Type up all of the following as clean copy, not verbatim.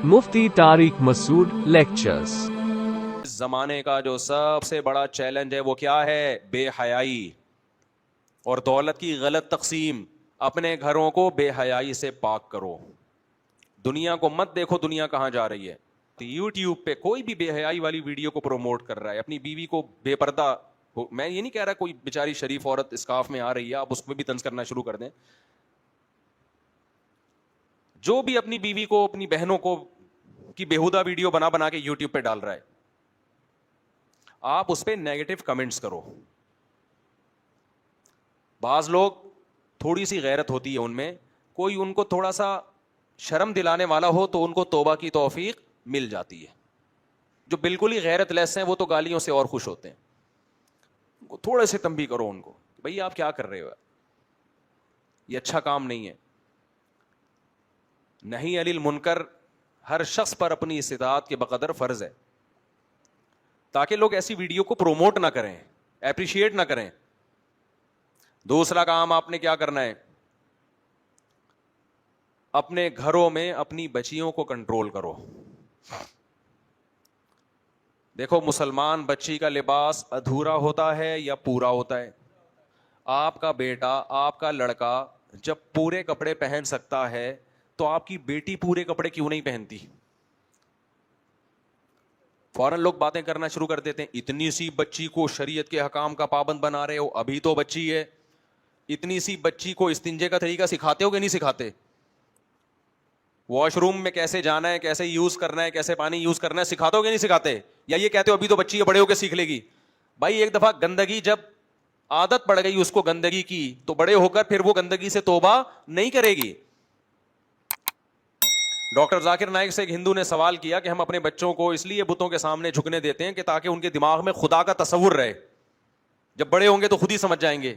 مفتی طارق مسعود lectures. اس زمانے کا جو سب سے بڑا چیلنج ہے وہ کیا ہے؟ بے حیائی اور دولت کی غلط تقسیم۔ اپنے گھروں کو بے حیائی سے پاک کرو، دنیا کو مت دیکھو دنیا کہاں جا رہی ہے۔ یوٹیوب پہ کوئی بھی بے حیائی والی ویڈیو کو پروموٹ کر رہا ہے، اپنی بیوی کو بے پردہ میں یہ نہیں کہہ رہا کوئی بیچاری شریف عورت اسکارف میں آ رہی ہے آپ اس پہ بھی طنز کرنا شروع کر دیں۔ جو بھی اپنی بیوی کو اپنی بہنوں کو کی بےہودہ ویڈیو بنا بنا کے یوٹیوب پہ ڈال رہا ہے، آپ اس پہ نیگیٹو کمنٹس کرو۔ بعض لوگ تھوڑی سی غیرت ہوتی ہے ان میں، کوئی ان کو تھوڑا سا شرم دلانے والا ہو تو ان کو توبہ کی توفیق مل جاتی ہے۔ جو بالکل ہی غیرت لیس ہیں وہ تو گالیوں سے اور خوش ہوتے ہیں۔ تھوڑے سے تنبیہ کرو ان کو، بھئی آپ کیا کر رہے ہو، یہ اچھا کام نہیں ہے۔ نہیں علی المنکر ہر شخص پر اپنی استطاعت کے بقدر فرض ہے، تاکہ لوگ ایسی ویڈیو کو پروموٹ نہ کریں، اپریشیٹ نہ کریں۔ دوسرا کام آپ نے کیا کرنا ہے، اپنے گھروں میں اپنی بچیوں کو کنٹرول کرو۔ دیکھو مسلمان بچی کا لباس ادھورا ہوتا ہے یا پورا ہوتا ہے؟ آپ کا بیٹا، آپ کا لڑکا جب پورے کپڑے پہن سکتا ہے تو آپ کی بیٹی پورے کپڑے کیوں نہیں پہنتی؟ فوراً لوگ باتیں کرنا شروع کر دیتے ہیں، اتنی سی بچی کو شریعت کے حکام کا پابند بنا رہے ہو، ابھی تو بچی ہے۔ اتنی سی بچی کو استنجے کا طریقہ سکھاتے ہو کہ نہیں سکھاتے؟ واش روم میں کیسے جانا ہے، کیسے یوز کرنا ہے، کیسے پانی یوز کرنا ہے سکھاتے ہو کہ نہیں سکھاتے؟ یا یہ کہتے ہو ابھی تو بچی ہے بڑے ہو کے سیکھ لے گی؟ بھائی ایک دفعہ گندگی جب عادت پڑ گئی اس کو گندگی کی تو بڑے ہو کر پھر وہ گندگی سے توبہ نہیں کرے گی۔ ڈاکٹر ذاکر نائک سے ایک ہندو نے سوال کیا کہ ہم اپنے بچوں کو اس لیے بتوں کے سامنے جھکنے دیتے ہیں کہ تاکہ ان کے دماغ میں خدا کا تصور رہے، جب بڑے ہوں گے تو خود ہی سمجھ جائیں گے۔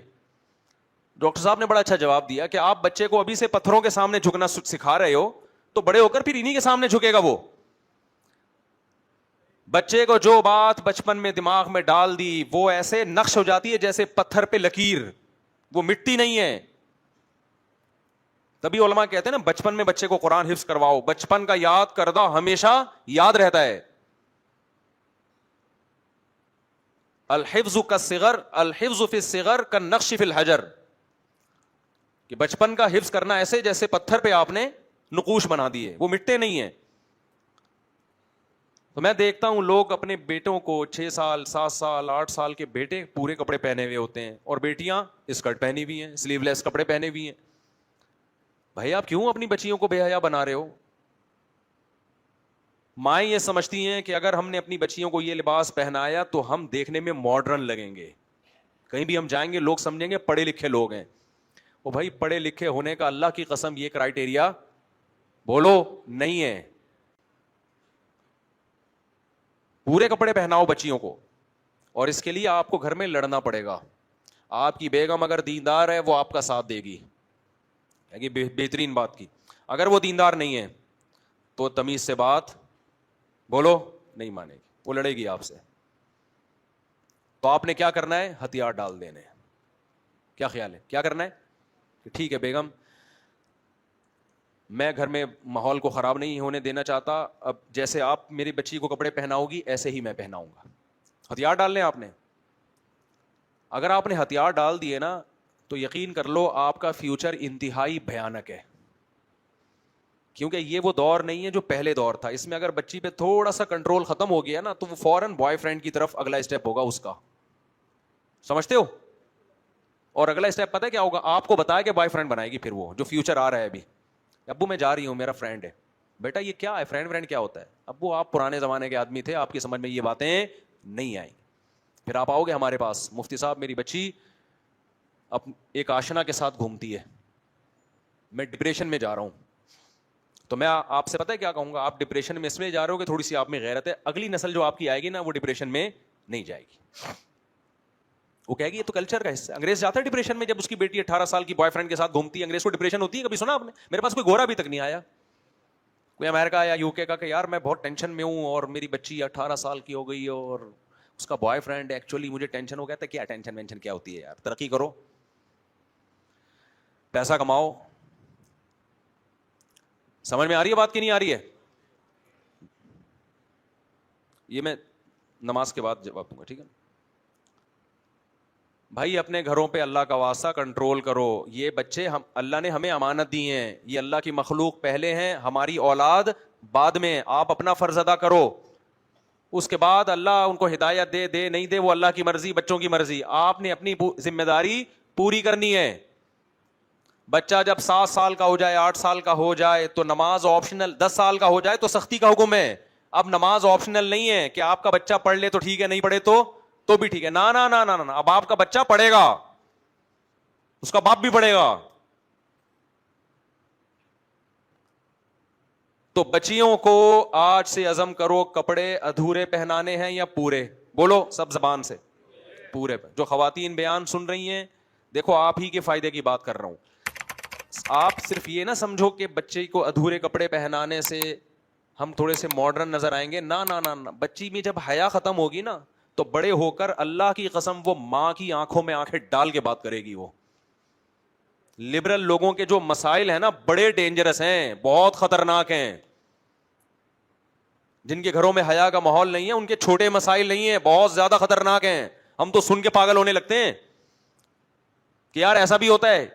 ڈاکٹر صاحب نے بڑا اچھا جواب دیا کہ آپ بچے کو ابھی سے پتھروں کے سامنے جھکنا سکھا رہے ہو تو بڑے ہو کر پھر انہی کے سامنے جھکے گا وہ۔ بچے کو جو بات بچپن میں دماغ میں ڈال دی وہ ایسے نقش ہو جاتی ہے جیسے پتھر پہ لکیر، وہ مٹی نہیں ہے۔ تبھی علماء کہتے ہیں نا بچپن میں بچے کو قرآن حفظ کرواؤ، بچپن کا یاد کردہ ہمیشہ یاد رہتا ہے۔ الحفظ کالصغر، الحفظ فی الصغر کالنقش فی الحجر، کہ بچپن کا حفظ کرنا ایسے جیسے پتھر پہ آپ نے نقوش بنا دیے، وہ مٹتے نہیں ہیں۔ تو میں دیکھتا ہوں لوگ اپنے بیٹوں کو 6 سال 7 سال 8 سال کے بیٹے پورے کپڑے پہنے ہوئے ہوتے ہیں اور بیٹیاں اسکرٹ پہنی ہوئی ہیں، سلیو لیس کپڑے پہنے ہوئی ہیں۔ بھائی آپ کیوں اپنی بچیوں کو بے حیا بنا رہے ہو؟ مائیں یہ سمجھتی ہیں کہ اگر ہم نے اپنی بچیوں کو یہ لباس پہنایا تو ہم دیکھنے میں ماڈرن لگیں گے، کہیں بھی ہم جائیں گے لوگ سمجھیں گے پڑھے لکھے لوگ ہیں۔ وہ بھائی پڑھے لکھے ہونے کا اللہ کی قسم یہ کرائٹیریا بولو نہیں ہے۔ پورے کپڑے پہناؤ بچیوں کو، اور اس کے لیے آپ کو گھر میں لڑنا پڑے گا۔ آپ کی بیگم اگر دیندار ہے وہ آپ کا ساتھ دے گی، بہترین بات کی۔ اگر وہ دیندار نہیں ہے تو تمیز سے بات بولو نہیں مانے گی، وہ لڑے گی آپ سے۔ تو آپ نے کیا کرنا ہے؟ ہتھیار ڈال دینے۔ کیا خیال ہے کیا کرنا ہے؟ کہ ٹھیک ہے بیگم میں گھر میں ماحول کو خراب نہیں ہونے دینا چاہتا، اب جیسے آپ میری بچی کو کپڑے پہناؤ گی ایسے ہی میں پہناؤں گا۔ ہتھیار ڈال لیں آپ نے۔ اگر آپ نے ہتھیار ڈال دیے نا تو یقین کر لو آپ کا فیوچر انتہائی بھیانک ہے، کیونکہ یہ وہ دور نہیں ہے جو پہلے دور تھا۔ اس میں اگر بچی پہ تھوڑا سا کنٹرول ختم ہو گیا نا تو وہ فوراً بوائے فرینڈ کی طرف اگلا اسٹیپ ہوگا اس کا، سمجھتے ہو؟ اور اگلا اسٹیپ پتہ ہے کیا ہوگا؟ آپ کو بتایا کہ بوائے فرینڈ بنائے گی، پھر وہ جو فیوچر آ رہا ہے ابھی، ابو میں جا رہی ہوں میرا فرینڈ ہے۔ بیٹا یہ کیا ہے فرینڈ کیا ہوتا ہے؟ ابو آپ پرانے زمانے کے آدمی تھے، آپ کی سمجھ میں یہ باتیں نہیں آئیں۔ پھر آپ آؤ گے ہمارے پاس، مفتی صاحب میری بچی اب ایک آشنا کے ساتھ گھومتی ہے، میں ڈپریشن میں جا رہا ہوں۔ تو میں آپ سے پتہ ہے کیا کہوں گا؟ آپ ڈپریشن میں اس میں جا رہے ہو کہ تھوڑی سی آپ میں غیرت ہے، اگلی نسل جو آپ کی آئے گی نا وہ ڈپریشن میں نہیں جائے گی، وہ کہے گی یہ تو کلچر کا حصہ ہے۔ انگریز جاتا ہے ڈپریشن میں جب اس کی بیٹی 18 سال کی بوائے فرینڈ کے ساتھ گھومتی ہے؟ انگریز کو ڈپریشن ہوتی ہے؟ کبھی سنا آپ نے؟ میرے پاس کوئی گورا ابھی تک نہیں آیا، کوئی امریکہ یا یو کے کا کہ یار میں بہت ٹینشن میں ہوں اور میری بچی 18 سال کی ہو گئی اور اس کا بوائے فرینڈ ایکچولی مجھے ٹینشن ہو گیا تھا۔ کیا ٹینشن وینشن کیا ہوتی ہے یار، ترقی کرو۔ پیسہ کماؤ. سمجھ میں آ رہی ہے بات کی نہیں آ رہی ہے؟ یہ میں نماز کے بعد جواب دوں گا, ٹھیک ہے. بھائی اپنے گھروں پہ اللہ کا واسطہ کنٹرول کرو. یہ بچے اللہ نے ہمیں امانت دی ہیں, یہ اللہ کی مخلوق پہلے ہیں, ہماری اولاد بعد میں. آپ اپنا فرض ادا کرو, اس کے بعد اللہ ان کو ہدایت دے نہیں دے وہ اللہ کی مرضی, بچوں کی مرضی. آپ نے اپنی ذمہ داری پوری کرنی ہے. بچہ جب 7 سال کا ہو جائے, 8 سال کا ہو جائے تو نماز آپشنل, 10 سال کا ہو جائے تو سختی کا حکم ہے. اب نماز آپشنل نہیں ہے کہ آپ کا بچہ پڑھ لے تو ٹھیک ہے, نہیں پڑھے تو بھی ٹھیک ہے. نا نا نا نا نا, اب آپ کا بچہ پڑھے گا, اس کا باپ بھی پڑھے گا. تو بچیوں کو آج سے عزم کرو, کپڑے ادھورے پہنانے ہیں یا پورے؟ بولو سب زبان سے, پورے. جو خواتین بیان سن رہی ہیں, دیکھو آپ ہی کے فائدے کی بات کر رہا ہوں. آپ صرف یہ نہ سمجھو کہ بچے کو ادھورے کپڑے پہنانے سے ہم تھوڑے سے ماڈرن نظر آئیں گے. نہ نہ نہ, بچی میں جب حیا ختم ہوگی نا تو بڑے ہو کر اللہ کی قسم وہ ماں کی آنکھوں میں آنکھیں ڈال کے بات کرے گی. وہ لبرل لوگوں کے جو مسائل ہیں نا بڑے ڈینجرس ہیں, بہت خطرناک ہیں. جن کے گھروں میں حیا کا ماحول نہیں ہے ان کے چھوٹے مسائل نہیں ہیں, بہت زیادہ خطرناک ہیں. ہم تو سن کے پاگل ہونے لگتے ہیں کہ یار ایسا بھی ہوتا ہے.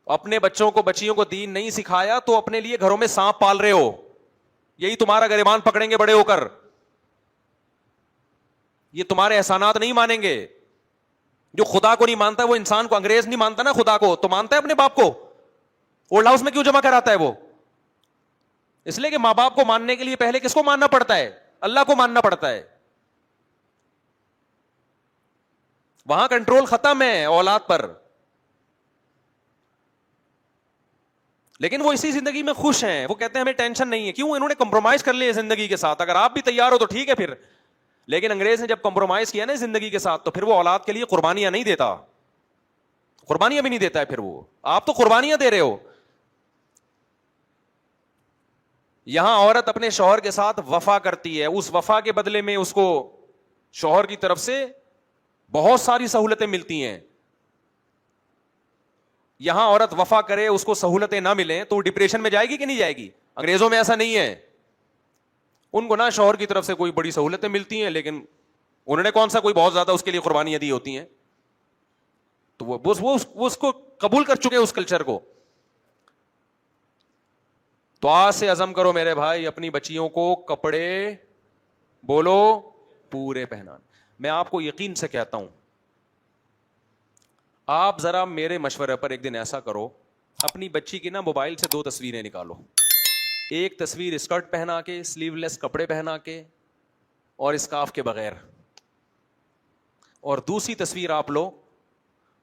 اپنے بچوں کو بچیوں کو دین نہیں سکھایا تو اپنے لیے گھروں میں سانپ پال رہے ہو, یہی تمہارا گریبان پکڑیں گے بڑے ہو کر. یہ تمہارے احسانات نہیں مانیں گے. جو خدا کو نہیں مانتا وہ انسان کو, انگریز نہیں مانتا نا خدا کو, تو مانتا ہے اپنے باپ کو. اولڈ ہاؤس میں کیوں جمع کراتا ہے وہ؟ اس لیے کہ ماں باپ کو ماننے کے لیے پہلے کس کو ماننا پڑتا ہے؟ اللہ کو ماننا پڑتا ہے. وہاں کنٹرول ختم ہے اولاد پر. لیکن وہ اسی زندگی میں خوش ہیں, وہ کہتے ہیں ہمیں ٹینشن نہیں ہے. کیوں؟ انہوں نے کمپرومائز کر لیا زندگی کے ساتھ. اگر آپ بھی تیار ہو تو ٹھیک ہے پھر, لیکن انگریز نے جب کمپرومائز کیا نا زندگی کے ساتھ تو پھر وہ اولاد کے لیے قربانیاں نہیں دیتا, قربانیاں بھی نہیں دیتا ہے پھر وہ. آپ تو قربانیاں دے رہے ہو. یہاں عورت اپنے شوہر کے ساتھ وفا کرتی ہے, اس وفا کے بدلے میں اس کو شوہر کی طرف سے بہت ساری سہولتیں ملتی ہیں. یہاں عورت وفا کرے, اس کو سہولتیں نہ ملیں تو وہ ڈپریشن میں جائے گی کہ نہیں جائے گی؟ انگریزوں میں ایسا نہیں ہے. ان کو نہ شوہر کی طرف سے کوئی بڑی سہولتیں ملتی ہیں, لیکن انہوں نے کون سا کوئی بہت زیادہ اس کے لیے قربانیاں دی ہوتی ہیں, تو وہ اس کو قبول کر چکے اس کلچر کو. تو آج سے عزم کرو میرے بھائی, اپنی بچیوں کو کپڑے بولو پورے پہنانا. میں آپ کو یقین سے کہتا ہوں, آپ ذرا میرے مشورے پر ایک دن ایسا کرو, اپنی بچی کی نا موبائل سے 2 تصویریں نکالو. ایک تصویر اسکرٹ پہنا کے, سلیو لیس کپڑے پہنا کے اور اسکارف کے بغیر, اور دوسری تصویر آپ لو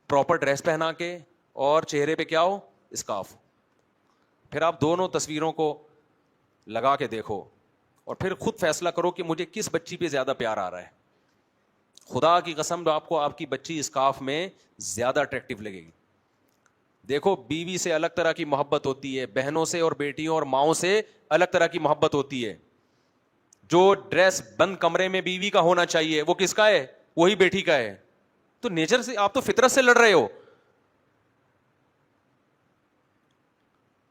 پراپر ڈریس پہنا کے اور چہرے پہ کیا ہو, اسکارف. پھر آپ دونوں تصویروں کو لگا کے دیکھو اور پھر خود فیصلہ کرو کہ مجھے کس بچی پہ زیادہ پیار آ رہا ہے. خدا کی قسم آپ کو آپ کی بچی اسکارف میں زیادہ اٹریکٹیو لگے گی. دیکھو بیوی سے الگ طرح کی محبت ہوتی ہے, بہنوں سے اور بیٹیوں اور ماؤں سے الگ طرح کی محبت ہوتی ہے. جو ڈریس بند کمرے میں بیوی کا ہونا چاہیے وہ کس کا ہے؟ وہی بیٹی کا ہے. تو نیچر سے آپ تو فطرت سے لڑ رہے ہو.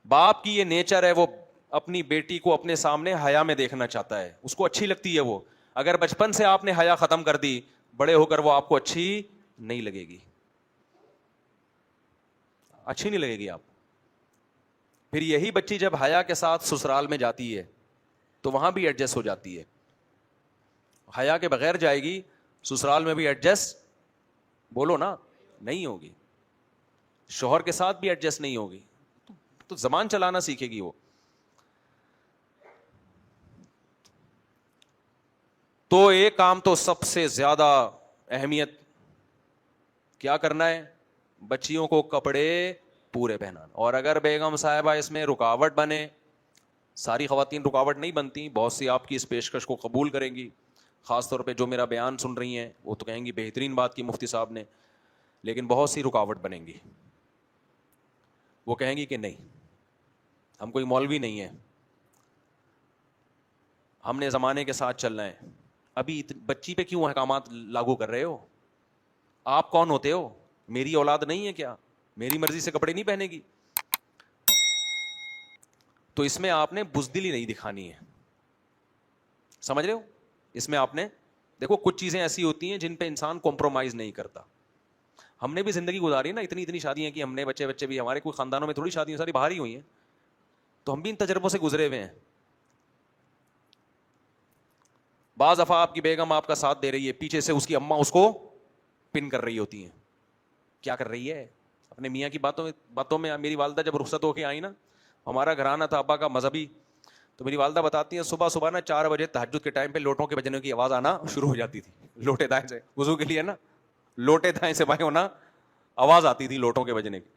باپ کی یہ نیچر ہے, وہ اپنی بیٹی کو اپنے سامنے حیا میں دیکھنا چاہتا ہے, اس کو اچھی لگتی ہے وہ. اگر بچپن سے آپ نے حیا ختم کر دی, بڑے ہو کر وہ آپ کو اچھی نہیں لگے گی, اچھی نہیں لگے گی آپ. پھر یہی بچی جب حیا کے ساتھ سسرال میں جاتی ہے تو وہاں بھی ایڈجسٹ ہو جاتی ہے. حیا کے بغیر جائے گی سسرال میں بھی ایڈجسٹ بولو نا نہیں ہوگی, شوہر کے ساتھ بھی ایڈجسٹ نہیں ہوگی, تو زبان چلانا سیکھے گی وہ. تو ایک کام تو سب سے زیادہ اہمیت کیا کرنا ہے, بچیوں کو کپڑے پورے پہنانا. اور اگر بیگم صاحبہ اس میں رکاوٹ بنے, ساری خواتین رکاوٹ نہیں بنتی, بہت سی آپ کی اس پیشکش کو قبول کریں گی, خاص طور پہ جو میرا بیان سن رہی ہیں وہ تو کہیں گی بہترین بات کی مفتی صاحب نے, لیکن بہت سی رکاوٹ بنیں گی. وہ کہیں گی کہ نہیں, ہم کوئی مولوی نہیں ہیں, ہم نے زمانے کے ساتھ چلنا ہے. ابھی بچی پہ کیوں احکامات لاگو کر رہے ہو؟ آپ کون ہوتے ہو؟ میری اولاد نہیں ہے کیا؟ میری مرضی سے کپڑے نہیں پہنے گی؟ تو اس میں آپ نے بزدلی نہیں دکھانی ہے, سمجھ رہے ہو؟ اس میں آپ نے دیکھو کچھ چیزیں ایسی ہوتی ہیں جن پہ انسان کمپرومائز نہیں کرتا. ہم نے بھی زندگی گزاری نا, اتنی شادیاں کی ہم نے, بچے بھی, ہمارے کوئی خاندانوں میں تھوڑی شادیاں ساری باہر ہی ہوئی ہیں, تو ہم بھی ان تجربوں سے گزرے ہوئے ہیں. بعض دفعہ آپ کی بیگم آپ کا ساتھ دے رہی ہے, پیچھے سے اس کی اماں اس کو پن کر رہی ہوتی ہیں. کیا کر رہی ہے؟ اپنے میاں کی باتوں میں. میری والدہ جب رخصت ہو کے آئی نا, ہمارا گھرانہ تھا ابا کا مذہبی, تو میری والدہ بتاتی ہیں صبح نا 4 بجے تہجد کے ٹائم پہ لوٹوں کے بجنے کی آواز آنا شروع ہو جاتی تھی. لوٹے دائیں سے وضو کے لیے نا, لوٹے دائیں سے بائیں ہونا آواز آتی تھی لوٹوں کے بجنے کی.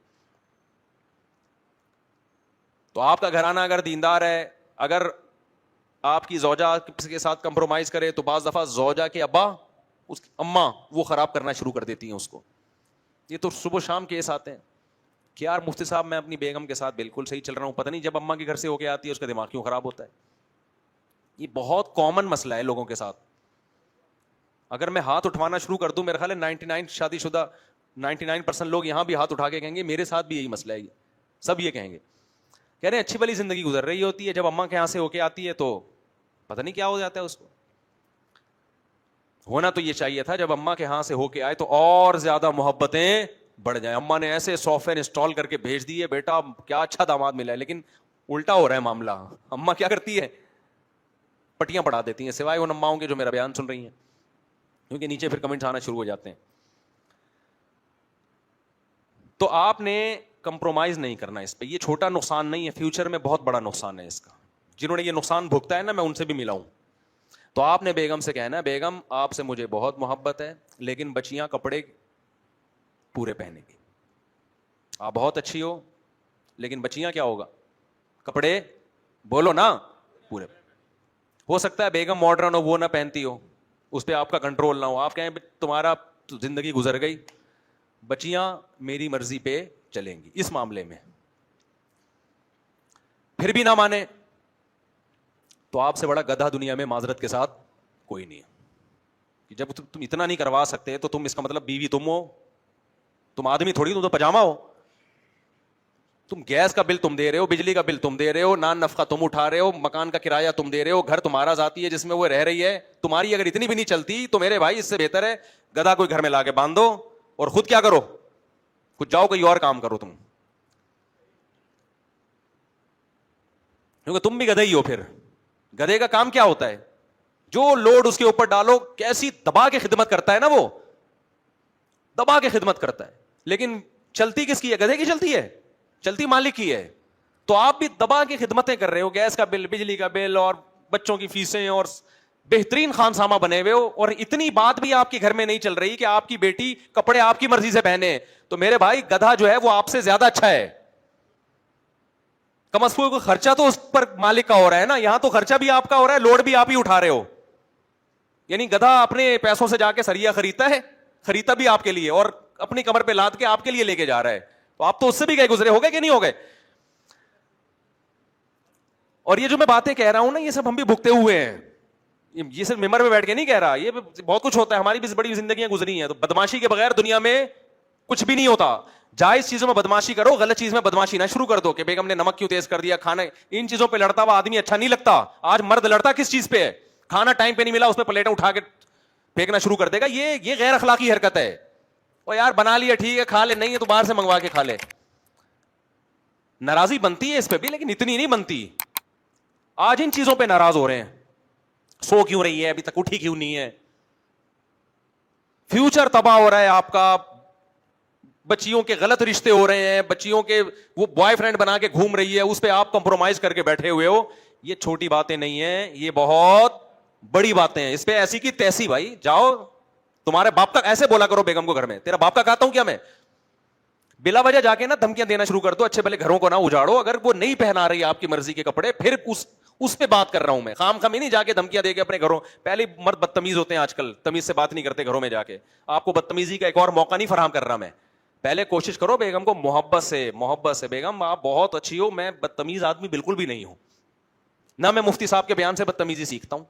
تو آپ کا گھرانہ اگر دیندار ہے, اگر آپ کی زوجہ کے ساتھ کمپرومائز کرے, تو بعض دفعہ زوجہ کے ابا, اس کی اماں, وہ خراب کرنا شروع کر دیتی ہیں اس کو. یہ تو صبح شام کیس آتے ہیں کہ یار مفتی صاحب میں اپنی بیگم کے ساتھ بالکل صحیح چل رہا ہوں, پتہ نہیں جب اماں کے گھر سے ہو کے آتی ہے اس کا دماغ کیوں خراب ہوتا ہے. یہ بہت کامن مسئلہ ہے لوگوں کے ساتھ. اگر میں ہاتھ اٹھوانا شروع کر دوں, میرا خیال ہے 99 شادی شدہ 99% لوگ یہاں بھی ہاتھ اٹھا کے کہیں گے میرے ساتھ بھی یہی مسئلہ ہے. یہ سب یہ کہیں گے, کہہ رہے ہیں اچھی بلی زندگی گزر رہی ہوتی ہے, جب اماں کے یہاں سے ہو کے آتی ہے تو پتہ نہیں کیا ہو جاتا ہے اس کو. ہونا تو یہ چاہیے تھا جب اماں کے ہاں سے ہو کے آئے تو اور زیادہ محبتیں بڑھ جائیں. اماں نے ایسے سافٹ ویئر انسٹال کر کے بھیج دیے, بیٹا کیا اچھا داماد ملا ہے, لیکن الٹا ہو رہا ہے معاملہ. اماں کیا کرتی ہے, پٹیاں پڑھا دیتی ہیں, سوائے ان اماؤں کے جو میرا بیان سن رہی ہیں, کیونکہ نیچے پھر کمنٹس آنا شروع ہو جاتے ہیں. تو آپ نے کمپرومائز نہیں کرنا اس پہ. یہ چھوٹا نقصان نہیں ہے, فیوچر میں بہت بڑا نقصان ہے اس کا. جنہوں نے یہ نقصان بھگتا ہے نا, میں ان سے بھی ملا ہوں. تو آپ نے بیگم سے کہنا ہے بیگم آپ سے مجھے بہت محبت ہے, لیکن بچیاں کپڑے پورے پہنے گی. آپ بہت اچھی ہو لیکن بچیاں کیا ہوگا, کپڑے بولو نا پورے. ہو سکتا ہے بیگم ماڈرن ہو, وہ نہ پہنتی ہو, اس پہ آپ کا کنٹرول نہ ہو, آپ کہیں تمہارا زندگی گزر گئی, بچیاں میری مرضی پہ چلیں گی اس معاملے میں. پھر بھی نہ مانے تو آپ سے بڑا گدھا دنیا میں معذرت کے ساتھ کوئی نہیں ہے. جب تم اتنا نہیں کروا سکتے تو تم, اس کا مطلب بیوی تم ہو, تم آدمی تھوڑی, تم تو پجامہ ہو. تم گیس کا بل تم دے رہے ہو, بجلی کا بل تم دے رہے ہو, نان نفقہ تم اٹھا رہے ہو, مکان کا کرایہ تم دے رہے ہو, گھر تمہارا ذاتی ہے جس میں وہ رہ رہی ہے. تمہاری اگر اتنی بھی نہیں چلتی تو میرے بھائی اس سے بہتر ہے گدھا کوئی گھر میں لا کے باندھ دو اور خود کیا کرو, کچھ جاؤ کوئی اور کام کرو تم, کیونکہ تم بھی گدھے ہی ہو. پھر گدھے کا کام کیا ہوتا ہے, جو لوڈ اس کے اوپر ڈالو کیسی دبا کے خدمت کرتا ہے نا, وہ دبا کے خدمت کرتا ہے. لیکن چلتی کس کی ہے, گدھے کی چلتی ہے, چلتی مالک کی ہے. تو آپ بھی دبا کی خدمتیں کر رہے ہو, گیس کا بل, بجلی کا بل, اور بچوں کی فیسیں, اور بہترین خانسامہ بنے ہوئے ہو, اور اتنی بات بھی آپ کے گھر میں نہیں چل رہی کہ آپ کی بیٹی کپڑے آپ کی مرضی سے پہنے. تو میرے بھائی گدھا جو ہے وہ آپ سے زیادہ اچھا ہے. کم از کم خرچہ تو اس پر مالک کا ہو رہا ہے نا, یہاں تو خرچہ بھی آپ کا ہو رہا ہے, لوڈ بھی آپ ہی اٹھا رہے ہو. یعنی گدھا اپنے پیسوں سے جا کے سریا خریدتا ہے, خریدتا بھی آپ کے لیے, اور اپنی کمر پہ لاد کے آپ کے لیے لے کے جا رہا ہے. تو آپ تو اس سے بھی گئے گزرے ہو گئے کہ نہیں ہو گئے. اور یہ جو میں باتیں کہہ رہا ہوں نا, یہ سب ہم بھی بھگتے ہوئے ہیں. یہ صرف ممبر میں بیٹھ کے نہیں کہہ رہا, یہ بہت کچھ ہوتا ہے, ہماری بھی بڑی زندگیاں گزری ہیں. تو بدماشی کے بغیر دنیا میں کچھ بھی نہیں ہوتا. جائز چیزوں میں بدماشی کرو, غلط چیز میں بدماشی نہ شروع کر دو کہ بیگم نے نمک کیوں تیز کر دیا, کھانا, ان چیزوں پہ لڑتا ہوا آدمی اچھا نہیں لگتا. آج مرد لڑتا کس چیز پہ ہے, کھانا ٹائم پہ نہیں ملا, اس پہ پلیٹیں اٹھا کے پھینکنا شروع کر دے گا. یہ غیر اخلاقی حرکت ہے. اور یار بنا لیا ٹھیک ہے, کھا لے, نہیں ہے تو باہر سے منگوا کے کھا لے. ناراضی بنتی ہے اس پہ بھی, لیکن اتنی نہیں بنتی. آج ان چیزوں پہ ناراض ہو رہے ہیں, سو کیوں رہی ہے, ابھی تک اٹھی کیوں نہیں ہے. فیوچر تباہ ہو رہا ہے آپ کا, بچیوں کے غلط رشتے ہو رہے ہیں, بچیوں کے وہ بوائے فرینڈ بنا کے گھوم رہی ہے, اس پہ آپ کمپرومائز کر کے بیٹھے ہوئے ہو. یہ چھوٹی باتیں نہیں ہیں, یہ بہت بڑی باتیں ہیں. اس پہ ایسی کی تیسی, بھائی جاؤ تمہارے باپ کا, ایسے بولا کرو بیگم کو گھر میں, تیرا باپ کا کہتا ہوں کیا میں, بلا وجہ جا کے نا دھمکیاں دینا شروع کر دو. اچھے بھلے گھروں کو نہ اجاڑو, اگر وہ نہیں پہنا رہی آپ کی مرضی کے کپڑے, پھر اس پہ بات کر رہا ہوں میں. خام خامی نہیں جا کے دھمکیاں دے کے اپنے گھروں. پہلے مرد بدتمیز ہوتے ہیں آج کل, تمیز سے بات نہیں کرتے گھروں میں جا کے. آپ کو بدتمیزی کا ایک اور موقع نہیں فراہم کر رہا میں. پہلے کوشش کرو بیگم کو محبت سے, بیگم آپ بہت اچھی ہو, میں بدتمیز آدمی بالکل بھی نہیں ہوں, نہ میں مفتی صاحب کے بیان سے بدتمیزی سیکھتا ہوں.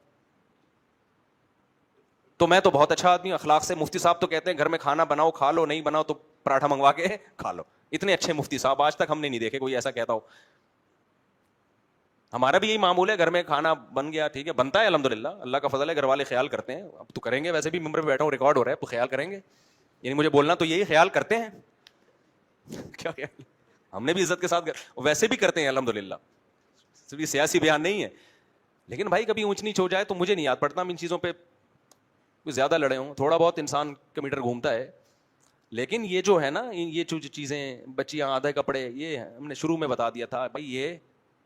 تو میں تو بہت اچھا آدمی ہوں اخلاق سے. مفتی صاحب تو کہتے ہیں گھر میں کھانا بناؤ کھا لو, نہیں بناؤ تو پراٹھا منگوا کے کھا لو. اتنے اچھے مفتی صاحب آج تک ہم نے نہیں دیکھے کوئی ایسا کہتا ہو. ہمارا بھی یہی معمول ہے, گھر میں کھانا بن گیا ٹھیک ہے, بنتا ہے الحمدللہ, اللہ کا فضل ہے, گھر والے خیال کرتے ہیں. اب تو کریں گے, ویسے بھی ممبر پہ بیٹھا ہوں ریکارڈ ہو رہا ہے, تو خیال کریں گے, یعنی مجھے بولنا تو یہی خیال کرتے ہیں کیا خیال, ہم نے بھی عزت کے ساتھ ویسے بھی کرتے ہیں الحمدللہ, صرف سیاسی بیان نہیں ہے. لیکن بھائی کبھی اونچ نیچ ہو جائے تو مجھے نہیں یاد پڑتا, ہم ان چیزوں پہ زیادہ لڑے ہوں. تھوڑا بہت انسان کا میٹر گھومتا ہے, لیکن یہ جو ہے نا, یہ جو چیزیں بچیاں آدھے کپڑے, یہ ہم نے شروع میں بتا دیا تھا بھائی یہ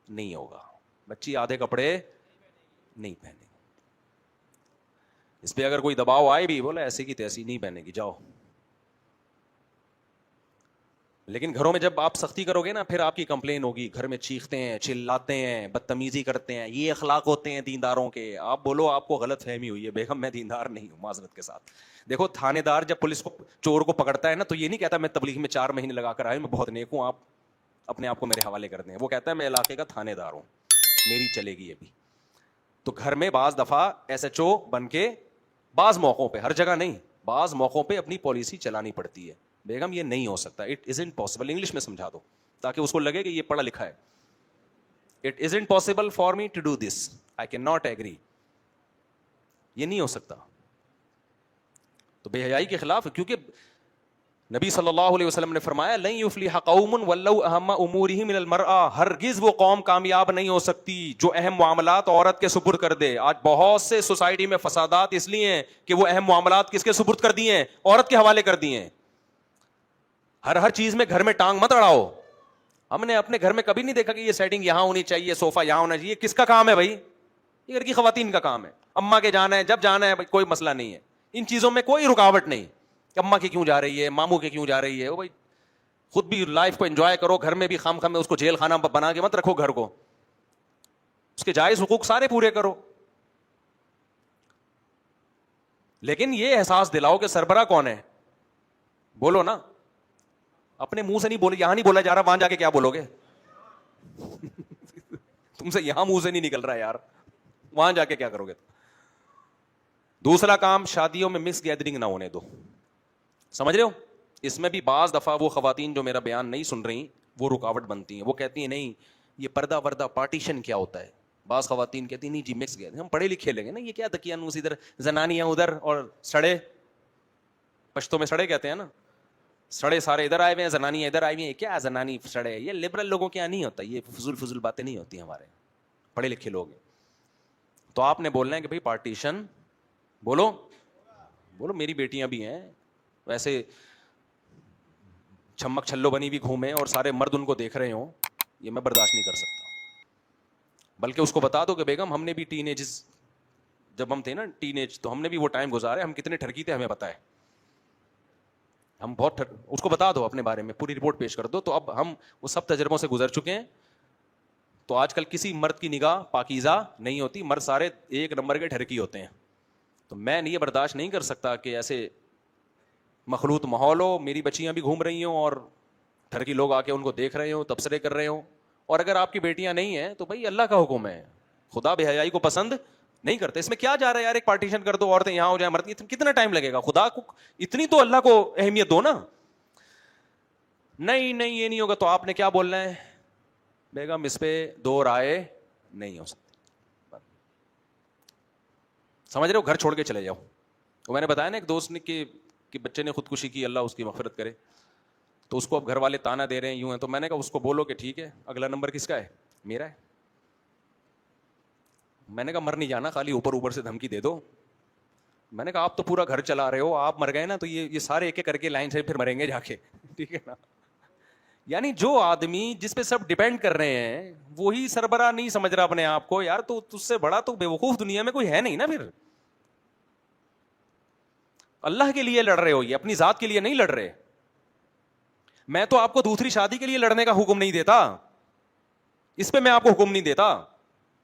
نہیں ہوگا, بچی آدھے کپڑے نہیں پہنے گی. اس پہ اگر کوئی دباؤ آئے بھی, بولا ایسی کی تیسی نہیں پہنے گی, جاؤ. لیکن گھروں میں جب آپ سختی کرو گے نا, پھر آپ کی کمپلین ہوگی, گھر میں چیختے ہیں, چلاتے ہیں, بدتمیزی کرتے ہیں, یہ اخلاق ہوتے ہیں دینداروں کے. آپ بولو آپ کو غلط فہمی ہوئی ہے, بیگم میں دیندار نہیں ہوں معذرت کے ساتھ. دیکھو تھانے دار جب پولیس کو چور کو پکڑتا ہے نا, تو یہ نہیں کہتا میں تبلیغ میں 4 مہینے لگا کر آیا, میں بہت نیک ہوں, آپ اپنے آپ کو میرے حوالے کر دیں. وہ کہتا ہے میں علاقے کا تھانے دار ہوں, میری چلے گی یہ بھی. تو گھر میں بعض دفعہ ایس ایچ او بن کے بعض موقعوں پہ, ہر جگہ نہیں, بعض موقعوں پہ اپنی پالیسی چلانی پڑتی ہے. بیگم یہ نہیں ہو سکتا, اٹ ازنٹ پاسبل, انگلش میں سمجھا دو تاکہ اس کو لگے کہ یہ پڑھا لکھا ہے. It isn't possible for me to do this, I can not agree, یہ نہیں ہو سکتا. تو بے حیائی کے خلاف, کیونکہ نبی صلی اللہ علیہ وسلم نے فرمایا لن یفلح قوم ولو اہم امورہم من المرأة, ہرگز وہ قوم کامیاب نہیں ہو سکتی جو اہم معاملات عورت کے سپرد کر دے. آج بہت سے سوسائٹی میں فسادات اس لیے ہیں کہ وہ اہم معاملات کس کے سپرد کر دیے ہیں, عورت کے حوالے کر دیے ہیں. ہر چیز میں گھر میں ٹانگ مت اڑاؤ. ہم نے اپنے گھر میں کبھی نہیں دیکھا کہ یہ سیٹنگ یہاں ہونی چاہیے, صوفہ یہاں ہونا چاہیے. کس کا کام ہے بھائی؟ یہ گھر کی خواتین کا کام ہے. اماں کے جانا ہے جب جانا ہے, کوئی مسئلہ نہیں ہے, ان چیزوں میں کوئی رکاوٹ نہیں. اماں کی کیوں جا رہی ہے, ماموں کے کیوں جا رہی ہے, وہ بھائی خود بھی لائف کو انجوائے کرو, گھر میں بھی خام میں اس کو جیل خانہ بنا کے مت رکھو گھر کو, اس کے جائز حقوق سارے پورے کرو. لیکن یہ احساس دلاؤ کہ سربراہ کون ہے, بولو نا. اپنے منہ سے نہیں بولے, یہاں نہیں بولا جا رہا, وہاں جا کے کیا بولو گے تم سے یہاں منہ سے نہیں نکل رہا یار, وہاں جا کے کیا کرو گے. دوسرا کام, شادیوں میں مکس گیدرنگ نہ ہونے دو. سمجھ رہے ہو, اس میں بھی بعض دفعہ وہ خواتین جو میرا بیان نہیں سن رہی وہ رکاوٹ بنتی ہیں. وہ کہتی ہیں نہیں یہ پردہ وردہ پارٹیشن کیا ہوتا ہے. بعض خواتین کہتی ہیں نہیں جی مکس گیدرنگ, ہم پڑھے لکھے لیں گے نا, یہ کیا دقیانوس ادھر, زنانیاں ادھر اور سڑے, پشتوں میں سڑے کہتے ہیں نا, سڑے سارے ادھر آئے ہوئے ہیں, زنانیاں ادھر آئی ہوئی ہیں. کیا زنانی سڑے, یہ لبرل لوگوں کے یہاں نہیں ہوتا, یہ فضول باتیں نہیں ہوتی, ہمارے پڑھے لکھے لوگ ہیں. تو آپ نے بولنا ہے کہ بھائی پارٹیشن, بولو بولو, میری بیٹیاں بھی ہیں ویسے چھمک چھلو بنی بھی گھومے اور سارے مرد ان کو دیکھ رہے ہوں, یہ میں برداشت نہیں کر سکتا. بلکہ اس کو بتا دو کہ بیگم ہم نے بھی ٹین ایجز, جب ہم تھے نا ٹین ایج, تو ہم نے بھی وہ ٹائم گزارے, ہم کتنے ٹھرکی تھے ہمیں پتہ ہے, ہم بہت اس کو بتا دو اپنے بارے میں, پوری رپورٹ پیش کر دو. تو اب ہم وہ سب تجربوں سے گزر چکے ہیں. تو آج کل کسی مرد کی نگاہ پاکیزہ نہیں ہوتی, مرد سارے ایک نمبر کے ٹھرکی ہوتے ہیں. تو میں یہ برداشت نہیں کر سکتا کہ ایسے مخلوط ماحول ہو, میری بچیاں بھی گھوم رہی ہوں اور ٹھرکی لوگ آ کے ان کو دیکھ رہے ہوں, تبصرے کر رہے ہوں. اور اگر آپ کی بیٹیاں نہیں ہیں تو بھائی اللہ کا حکم ہے, خدا بے حیائی کو پسند نہیں کرتے. اس میں کیا جا رہا ہے یار, ایک پارٹیشن کر دو, عورتیں یہاں ہو جائیں مرد, کتنا ٹائم لگے گا, خدا کو اتنی تو اللہ کو اہمیت دو نا. نہیں یہ نہیں ہوگا, تو آپ نے کیا بولنا ہے بیگم, اس پہ دو رائے نہیں ہو سکتی. سمجھ رہے ہو, گھر چھوڑ کے چلے جاؤ. وہ میں نے بتایا نا ایک دوست نے کہ بچے نے خودکشی کی, اللہ اس کی مغفرت کرے, تو اس کو اب گھر والے تانا دے رہے ہیں, یوں ہیں. تو میں نے کہا اس کو بولو کہ ٹھیک ہے, اگلا نمبر کس کا ہے, میرا ہے. میں نے کہا مر نہیں جانا, خالی اوپر سے دھمکی دے دو. میں نے کہا آپ تو پورا گھر چلا رہے ہو, آپ مر گئے نا تو یہ سارے ایک ایک کر کے لائن سے پھر مریں گے جا کے, ٹھیک ہے نا. یعنی جو آدمی جس پہ سب ڈیپینڈ کر رہے ہیں وہی سربراہ نہیں سمجھ رہا اپنے آپ کو, یار تو تجھ سے بڑا تو بیوقوف دنیا میں کوئی ہے نہیں نا. پھر اللہ کے لیے لڑ رہے ہو, یہ اپنی ذات کے لیے نہیں لڑ رہے. میں تو آپ کو دوسری شادی کے لیے لڑنے کا حکم نہیں دیتا, اس پہ میں آپ کو حکم نہیں دیتا.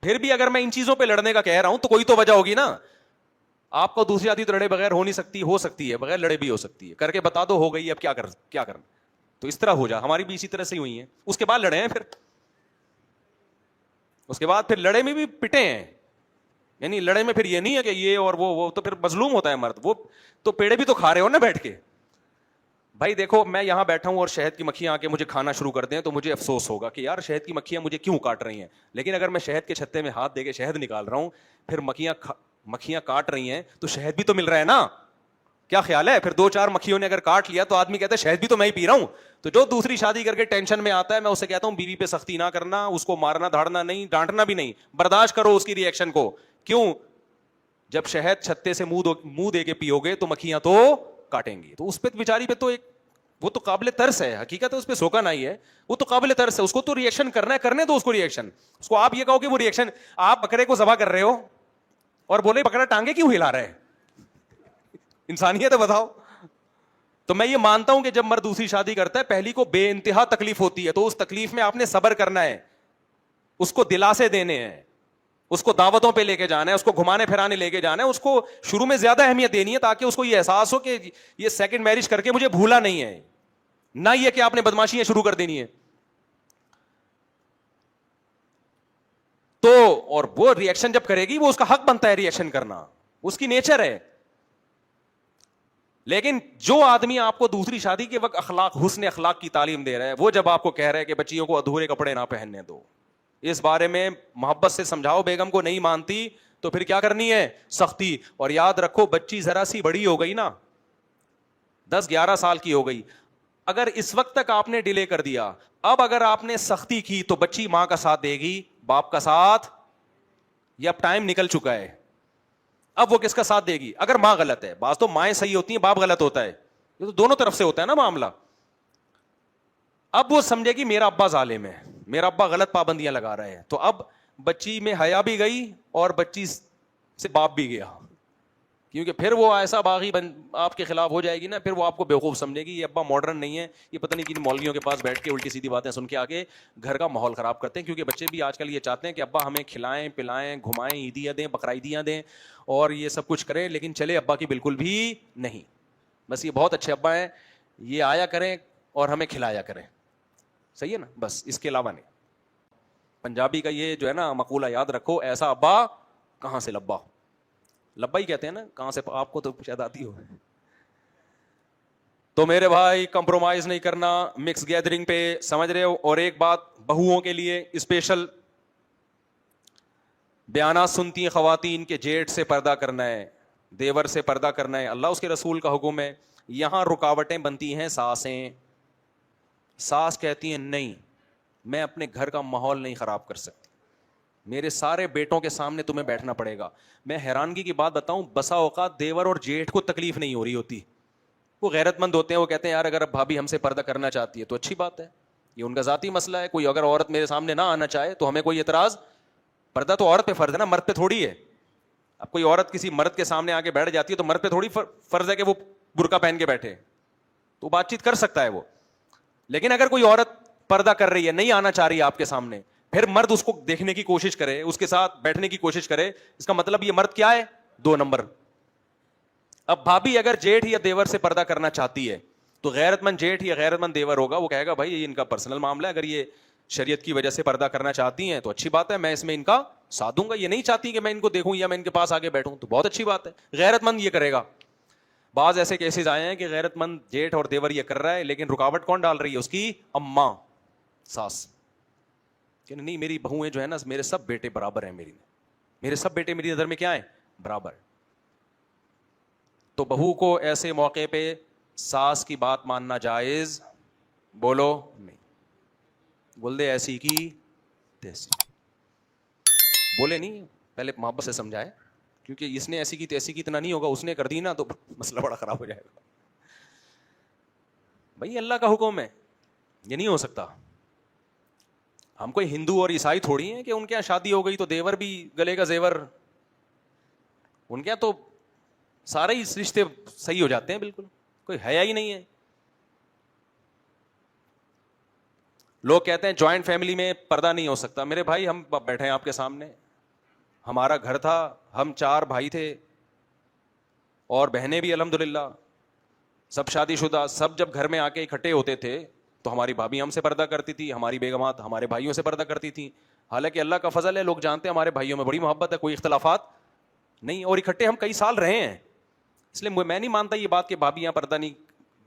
پھر بھی اگر میں ان چیزوں پہ لڑنے کا کہہ رہا ہوں تو کوئی تو وجہ ہوگی نا. آپ کو دوسری شادی تو لڑے بغیر ہو نہیں سکتی, ہو سکتی ہے بغیر لڑے بھی ہو سکتی ہے, کر کے بتا دو ہو گئی, اب کیا کرنا. تو اس طرح ہو جا, ہماری بھی اسی طرح سے ہوئی ہیں. اس کے بعد لڑے ہیں, پھر اس کے بعد پھر لڑے میں بھی پٹے ہیں, یعنی لڑائی میں پھر یہ نہیں ہے کہ یہ اور وہ تو پھر مظلوم ہوتا ہے مرد. وہ تو پیڑے بھی تو کھا رہے ہو نا بیٹھ کے. بھائی دیکھو میں یہاں بیٹھا ہوں اور شہد کی مکھیاں آ کے مجھے کھانا شروع کر دیں تو مجھے افسوس ہوگا کہ یار شہد کی مکھیاں مجھے کیوں کاٹ رہی ہیں. لیکن اگر میں شہد کے چھتے میں ہاتھ دے کے شہد نکال رہا ہوں, پھر مکھیاں کاٹ رہی ہیں تو شہد بھی تو مل رہا ہے نا. کیا خیال ہے؟ پھر 2-4 مکھیوں نے اگر کاٹ لیا تو آدمی کہتا ہے شہد بھی تو میں ہی پی رہا ہوں. تو جو دوسری شادی کر کے ٹینشن میں آتا ہے, میں اسے کہتا ہوں بیوی پہ سختی نہ کرنا, اس کو مارنا دھاڑنا نہیں, ڈانٹنا بھی نہیں, برداشت کرو اس کی ری ایکشن کو. کیوں؟ جب شہد چھتے سے منہ دے کے پیو گے تو مکھیاں تو کاٹیں گی. تو اس پہ بیچاری پہ تو ایک وہ تو قابل ترس ہے, حقیقت ہے اس پہ سوکا نہیں ہے, وہ تو قابل ترس ہے. اس کو تو ری ایکشن کرنا ہے, کرنے دو اس کو ری ایکشن. اس کو آپ یہ کہو کہ وہ ری ایکشن, آپ بکرے کو ذبح کر رہے ہو اور بولے بکرا ٹانگے کیوں ہلا رہے, انسانیت ہے بتاؤ. تو میں یہ مانتا ہوں کہ جب مرد دوسری شادی کرتا ہے پہلی کو بے انتہا تکلیف ہوتی ہے, تو اس تکلیف میں آپ نے صبر کرنا ہے, اس کو دلاسے دینے ہیں, اس کو دعوتوں پہ لے کے جانا ہے, اس کو گھمانے پھرانے لے کے جانا ہے, اس کو شروع میں زیادہ اہمیت دینی ہے تاکہ اس کو یہ احساس ہو کہ یہ سیکنڈ میرج کر کے مجھے بھولا نہیں ہے, نہ یہ کہ آپ نے بدماشیاں شروع کر دینی ہے. تو اور وہ ری ایکشن جب کرے گی وہ اس کا حق بنتا ہے ری ایکشن کرنا, اس کی نیچر ہے. لیکن جو آدمی آپ کو دوسری شادی کے وقت حسن اخلاق کی تعلیم دے رہا ہے, وہ جب آپ کو کہہ رہا ہے کہ بچیوں کو ادھورے کپڑے نہ پہننے دو, اس بارے میں محبت سے سمجھاؤ, بیگم کو نہیں مانتی تو پھر کیا کرنی ہے, سختی. اور یاد رکھو بچی ذرا سی بڑی ہو گئی نا, 10-11 سال کی ہو گئی, اگر اس وقت تک آپ نے ڈیلے کر دیا, اب اگر آپ نے سختی کی تو بچی ماں کا ساتھ دے گی, باپ کا ساتھ, یہ اب ٹائم نکل چکا ہے. اب وہ کس کا ساتھ دے گی؟ اگر ماں غلط ہے, بعض تو مائیں صحیح ہوتی ہیں, باپ غلط ہوتا ہے, یہ تو دونوں طرف سے ہوتا ہے نا معاملہ. اب وہ سمجھے گی میرا ابا ظالم ہے, میرا ابا غلط پابندیاں لگا رہے ہیں, تو اب بچی میں حیا بھی گئی اور بچی سے باپ بھی گیا, کیونکہ پھر وہ ایسا باغی آپ کے خلاف ہو جائے گی نا, پھر وہ آپ کو بیوقوف سمجھے گی, یہ ابا ماڈرن نہیں ہے, یہ پتہ نہیں کن مولویوں کے پاس بیٹھ کے الٹی سیدھی باتیں سن کے آگے گھر کا ماحول خراب کرتے ہیں. کیونکہ بچے بھی آج کل یہ چاہتے ہیں کہ ابا ہمیں کھلائیں پلائیں گھمائیں, عیدیاں دیں بقرعیدیاں دیں اور یہ سب کچھ کریں, لیکن چلے ابا کی بالکل بھی نہیں, بس یہ بہت اچھے ابا ہیں, یہ آیا کریں اور ہمیں کھلایا کریں, صحیح ہے نا, بس اس کے علاوہ نہیں. پنجابی کا یہ جو ہے نا مقولہ یاد رکھو, ایسا ابا کہاں سے لبا, لبا ہی کہتے ہیں نا, کہاں سے, آپ کو تو شاید آتی ہو. تو میرے بھائی کمپرومائز نہیں کرنا مکس گیدرنگ پہ, سمجھ رہے ہو. اور ایک بات بہوؤں کے لیے اسپیشل, بیانات سنتی ہیں خواتین کے جیٹ سے پردہ کرنا ہے, دیور سے پردہ کرنا ہے, اللہ اس کے رسول کا حکم ہے. یہاں رکاوٹیں بنتی ہیں ساسیں, ساس کہتی ہیں نہیں میں اپنے گھر کا ماحول نہیں خراب کر سکتی, میرے سارے بیٹوں کے سامنے تمہیں بیٹھنا پڑے گا. میں حیرانگی کی بات بتاؤں, بسا اوقات دیور اور جیٹھ کو تکلیف نہیں ہو رہی ہوتی, وہ غیرت مند ہوتے ہیں, وہ کہتے ہیں یار اگر بھابھی ہم سے پردہ کرنا چاہتی ہے تو اچھی بات ہے, یہ ان کا ذاتی مسئلہ ہے. کوئی اگر عورت میرے سامنے نہ آنا چاہے تو ہمیں کوئی اعتراض, پردہ تو عورت پہ فرض ہے نا, مرد پہ تھوڑی ہے. اب کوئی عورت کسی مرد کے سامنے آ کے بیٹھ جاتی ہے تو مرد پہ تھوڑی فرض ہے کہ وہ برقع پہن کے بیٹھے, تو بات چیت کر سکتا ہے وہ. لیکن اگر کوئی عورت پردہ کر رہی ہے, نہیں آنا چاہ رہی ہے آپ کے سامنے, پھر مرد اس کو دیکھنے کی کوشش کرے, اس کے ساتھ بیٹھنے کی کوشش کرے, اس کا مطلب یہ مرد کیا ہے, 2 نمبر. اب بھابھی اگر جیٹھ یا دیور سے پردہ کرنا چاہتی ہے تو غیرت مند جیٹھ یا غیرت مند دیور ہوگا, وہ کہے گا بھائی یہ ان کا پرسنل معاملہ ہے, اگر یہ شریعت کی وجہ سے پردہ کرنا چاہتی ہیں تو اچھی بات ہے, میں اس میں ان کا ساتھ دوں گا. یہ نہیں چاہتی کہ میں ان کو دیکھوں یا میں ان کے پاس آگے بیٹھوں, تو بہت اچھی بات ہے, غیرت مند یہ کرے گا. بعض ایسے کیسز آئے ہیں کہ غیرت مند جیٹھ اور دیور یہ کر رہا ہے, لیکن رکاوٹ کون ڈال رہی ہے, اس کی اماں ساس, کہ نہیں میری بہویں جو ہے نا, میرے سب بیٹے برابر ہیں, میرے سب بیٹے میری نظر میں کیا ہیں, برابر. تو بہو کو ایسے موقع پہ ساس کی بات ماننا جائز, بولو نہیں, بول دے ایسی کی تیسی, بولے نہیں, پہلے محبت سے سمجھائے, کیونکہ اس نے ایسی کی تیسی کی اتنا نہیں ہوگا, اس نے کر دی نا تو مسئلہ بڑا خراب ہو جائے گا. بھائی اللہ کا حکم ہے, یہ نہیں ہو سکتا. ہم کوئی ہندو اور عیسائی تھوڑی ہیں کہ ان کے یہاں شادی ہو گئی تو دیور بھی گلے کا زیور, ان کے یہاں تو سارے ہی رشتے صحیح ہو جاتے ہیں, بالکل کوئی حیا ہی نہیں ہے. لوگ کہتے ہیں جوائنٹ فیملی میں پردہ نہیں ہو سکتا. میرے بھائی ہم بیٹھے ہیں آپ کے سامنے, ہمارا گھر تھا, ہم 4 بھائی تھے اور بہنیں بھی الحمدللہ, سب شادی شدہ. سب جب گھر میں آ کے اکٹھے ہوتے تھے تو ہماری بھابھی ہم سے پردہ کرتی تھی, ہماری بیگمات ہمارے بھائیوں سے پردہ کرتی تھیں. حالانکہ اللہ کا فضل ہے, لوگ جانتے ہیں ہمارے بھائیوں میں بڑی محبت ہے, کوئی اختلافات نہیں, اور اکٹھے ہم کئی سال رہے ہیں, اس لیے میں نہیں مانتا یہ بات کہ بھابیاں پردہ نہیں,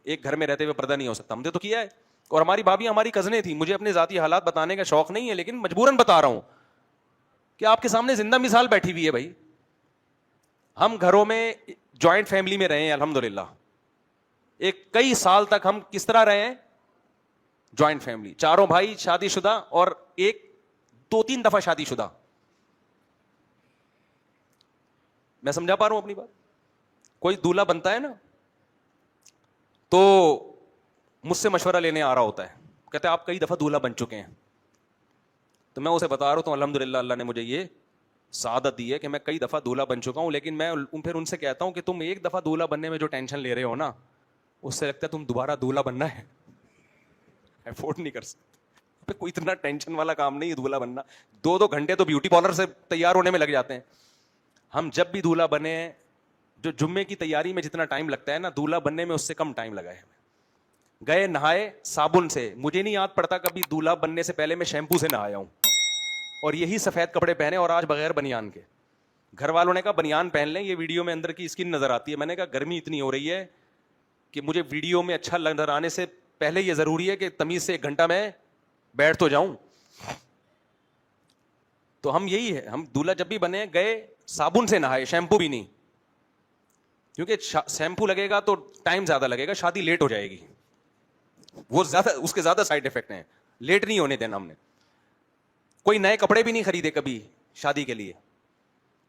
ایک گھر میں رہتے ہوئے پردہ نہیں ہو سکتا. ہم نے تو کیا ہے, اور ہماری بھابیاں ہماری کزنیں تھیں. مجھے اپنے ذاتی حالات بتانے کا شوق نہیں ہے, لیکن مجبوراً بتا رہا ہوں کہ آپ کے سامنے زندہ مثال بیٹھی ہوئی ہے بھائی. ہم گھروں میں جوائنٹ فیملی میں رہے ہیں الحمدللہ, ایک کئی سال تک ہم کس طرح رہے ہیں, جوائنٹ فیملی, چاروں بھائی شادی شدہ اور ایک 2-3 دفعہ شادی شدہ. میں سمجھا پا رہا ہوں اپنی بات. کوئی دولہا بنتا ہے نا تو مجھ سے مشورہ لینے آ رہا ہوتا ہے, کہتے ہیں آپ کئی دفعہ دولہا بن چکے ہیں. تو میں اسے بتا رہا ہوں الحمدللہ اللہ نے مجھے یہ سعادت دی ہے کہ میں کئی دفعہ دولہا بن چکا ہوں, لیکن میں پھر ان سے کہتا ہوں کہ تم ایک دفعہ دولہا بننے میں جو ٹینشن لے رہے ہو نا, اس سے لگتا ہے تم دوبارہ دولہا بننا ہے افورڈ نہیں کر سکتے. کوئی اتنا ٹینشن والا کام نہیں ہے دولہا بننا. 2 گھنٹے تو بیوٹی پارلر سے تیار ہونے میں لگ جاتے ہیں. ہم جب بھی دولہا بنے, جو جمعے کی تیاری میں جتنا ٹائم لگتا ہے نا, دولہا بننے میں اس سے کم ٹائم لگا ہے. گئے نہائے صابن سے, مجھے نہیں یاد پڑتا کبھی دولہا بننے سے پہلے میں شیمپو سے نہایا ہوں, اور یہی سفید کپڑے پہنے, اور آج بغیر بنیان کے. گھر والوں نے کہا بنیان پہن لیں, یہ ویڈیو میں اندر کی اسکن نظر آتی ہے. میں نے کہا گرمی اتنی ہو رہی ہے کہ مجھے ویڈیو میں اچھا نظر آنے سے پہلے یہ ضروری ہے کہ تمیز سے 1 گھنٹہ میں بیٹھ تو جاؤں. تو ہم یہی ہے, ہم دولہا جب بھی بنے گئے صابن سے نہائے, شیمپو بھی نہیں, کیونکہ شیمپو لگے گا تو ٹائم زیادہ لگے گا, شادی لیٹ ہو جائے گی, وہ زیادہ اس کے زیادہ سائڈ افیکٹ ہیں. لیٹ نہیں ہونے دینا ہم نے. کوئی نئے کپڑے بھی نہیں خریدے کبھی شادی کے لیے,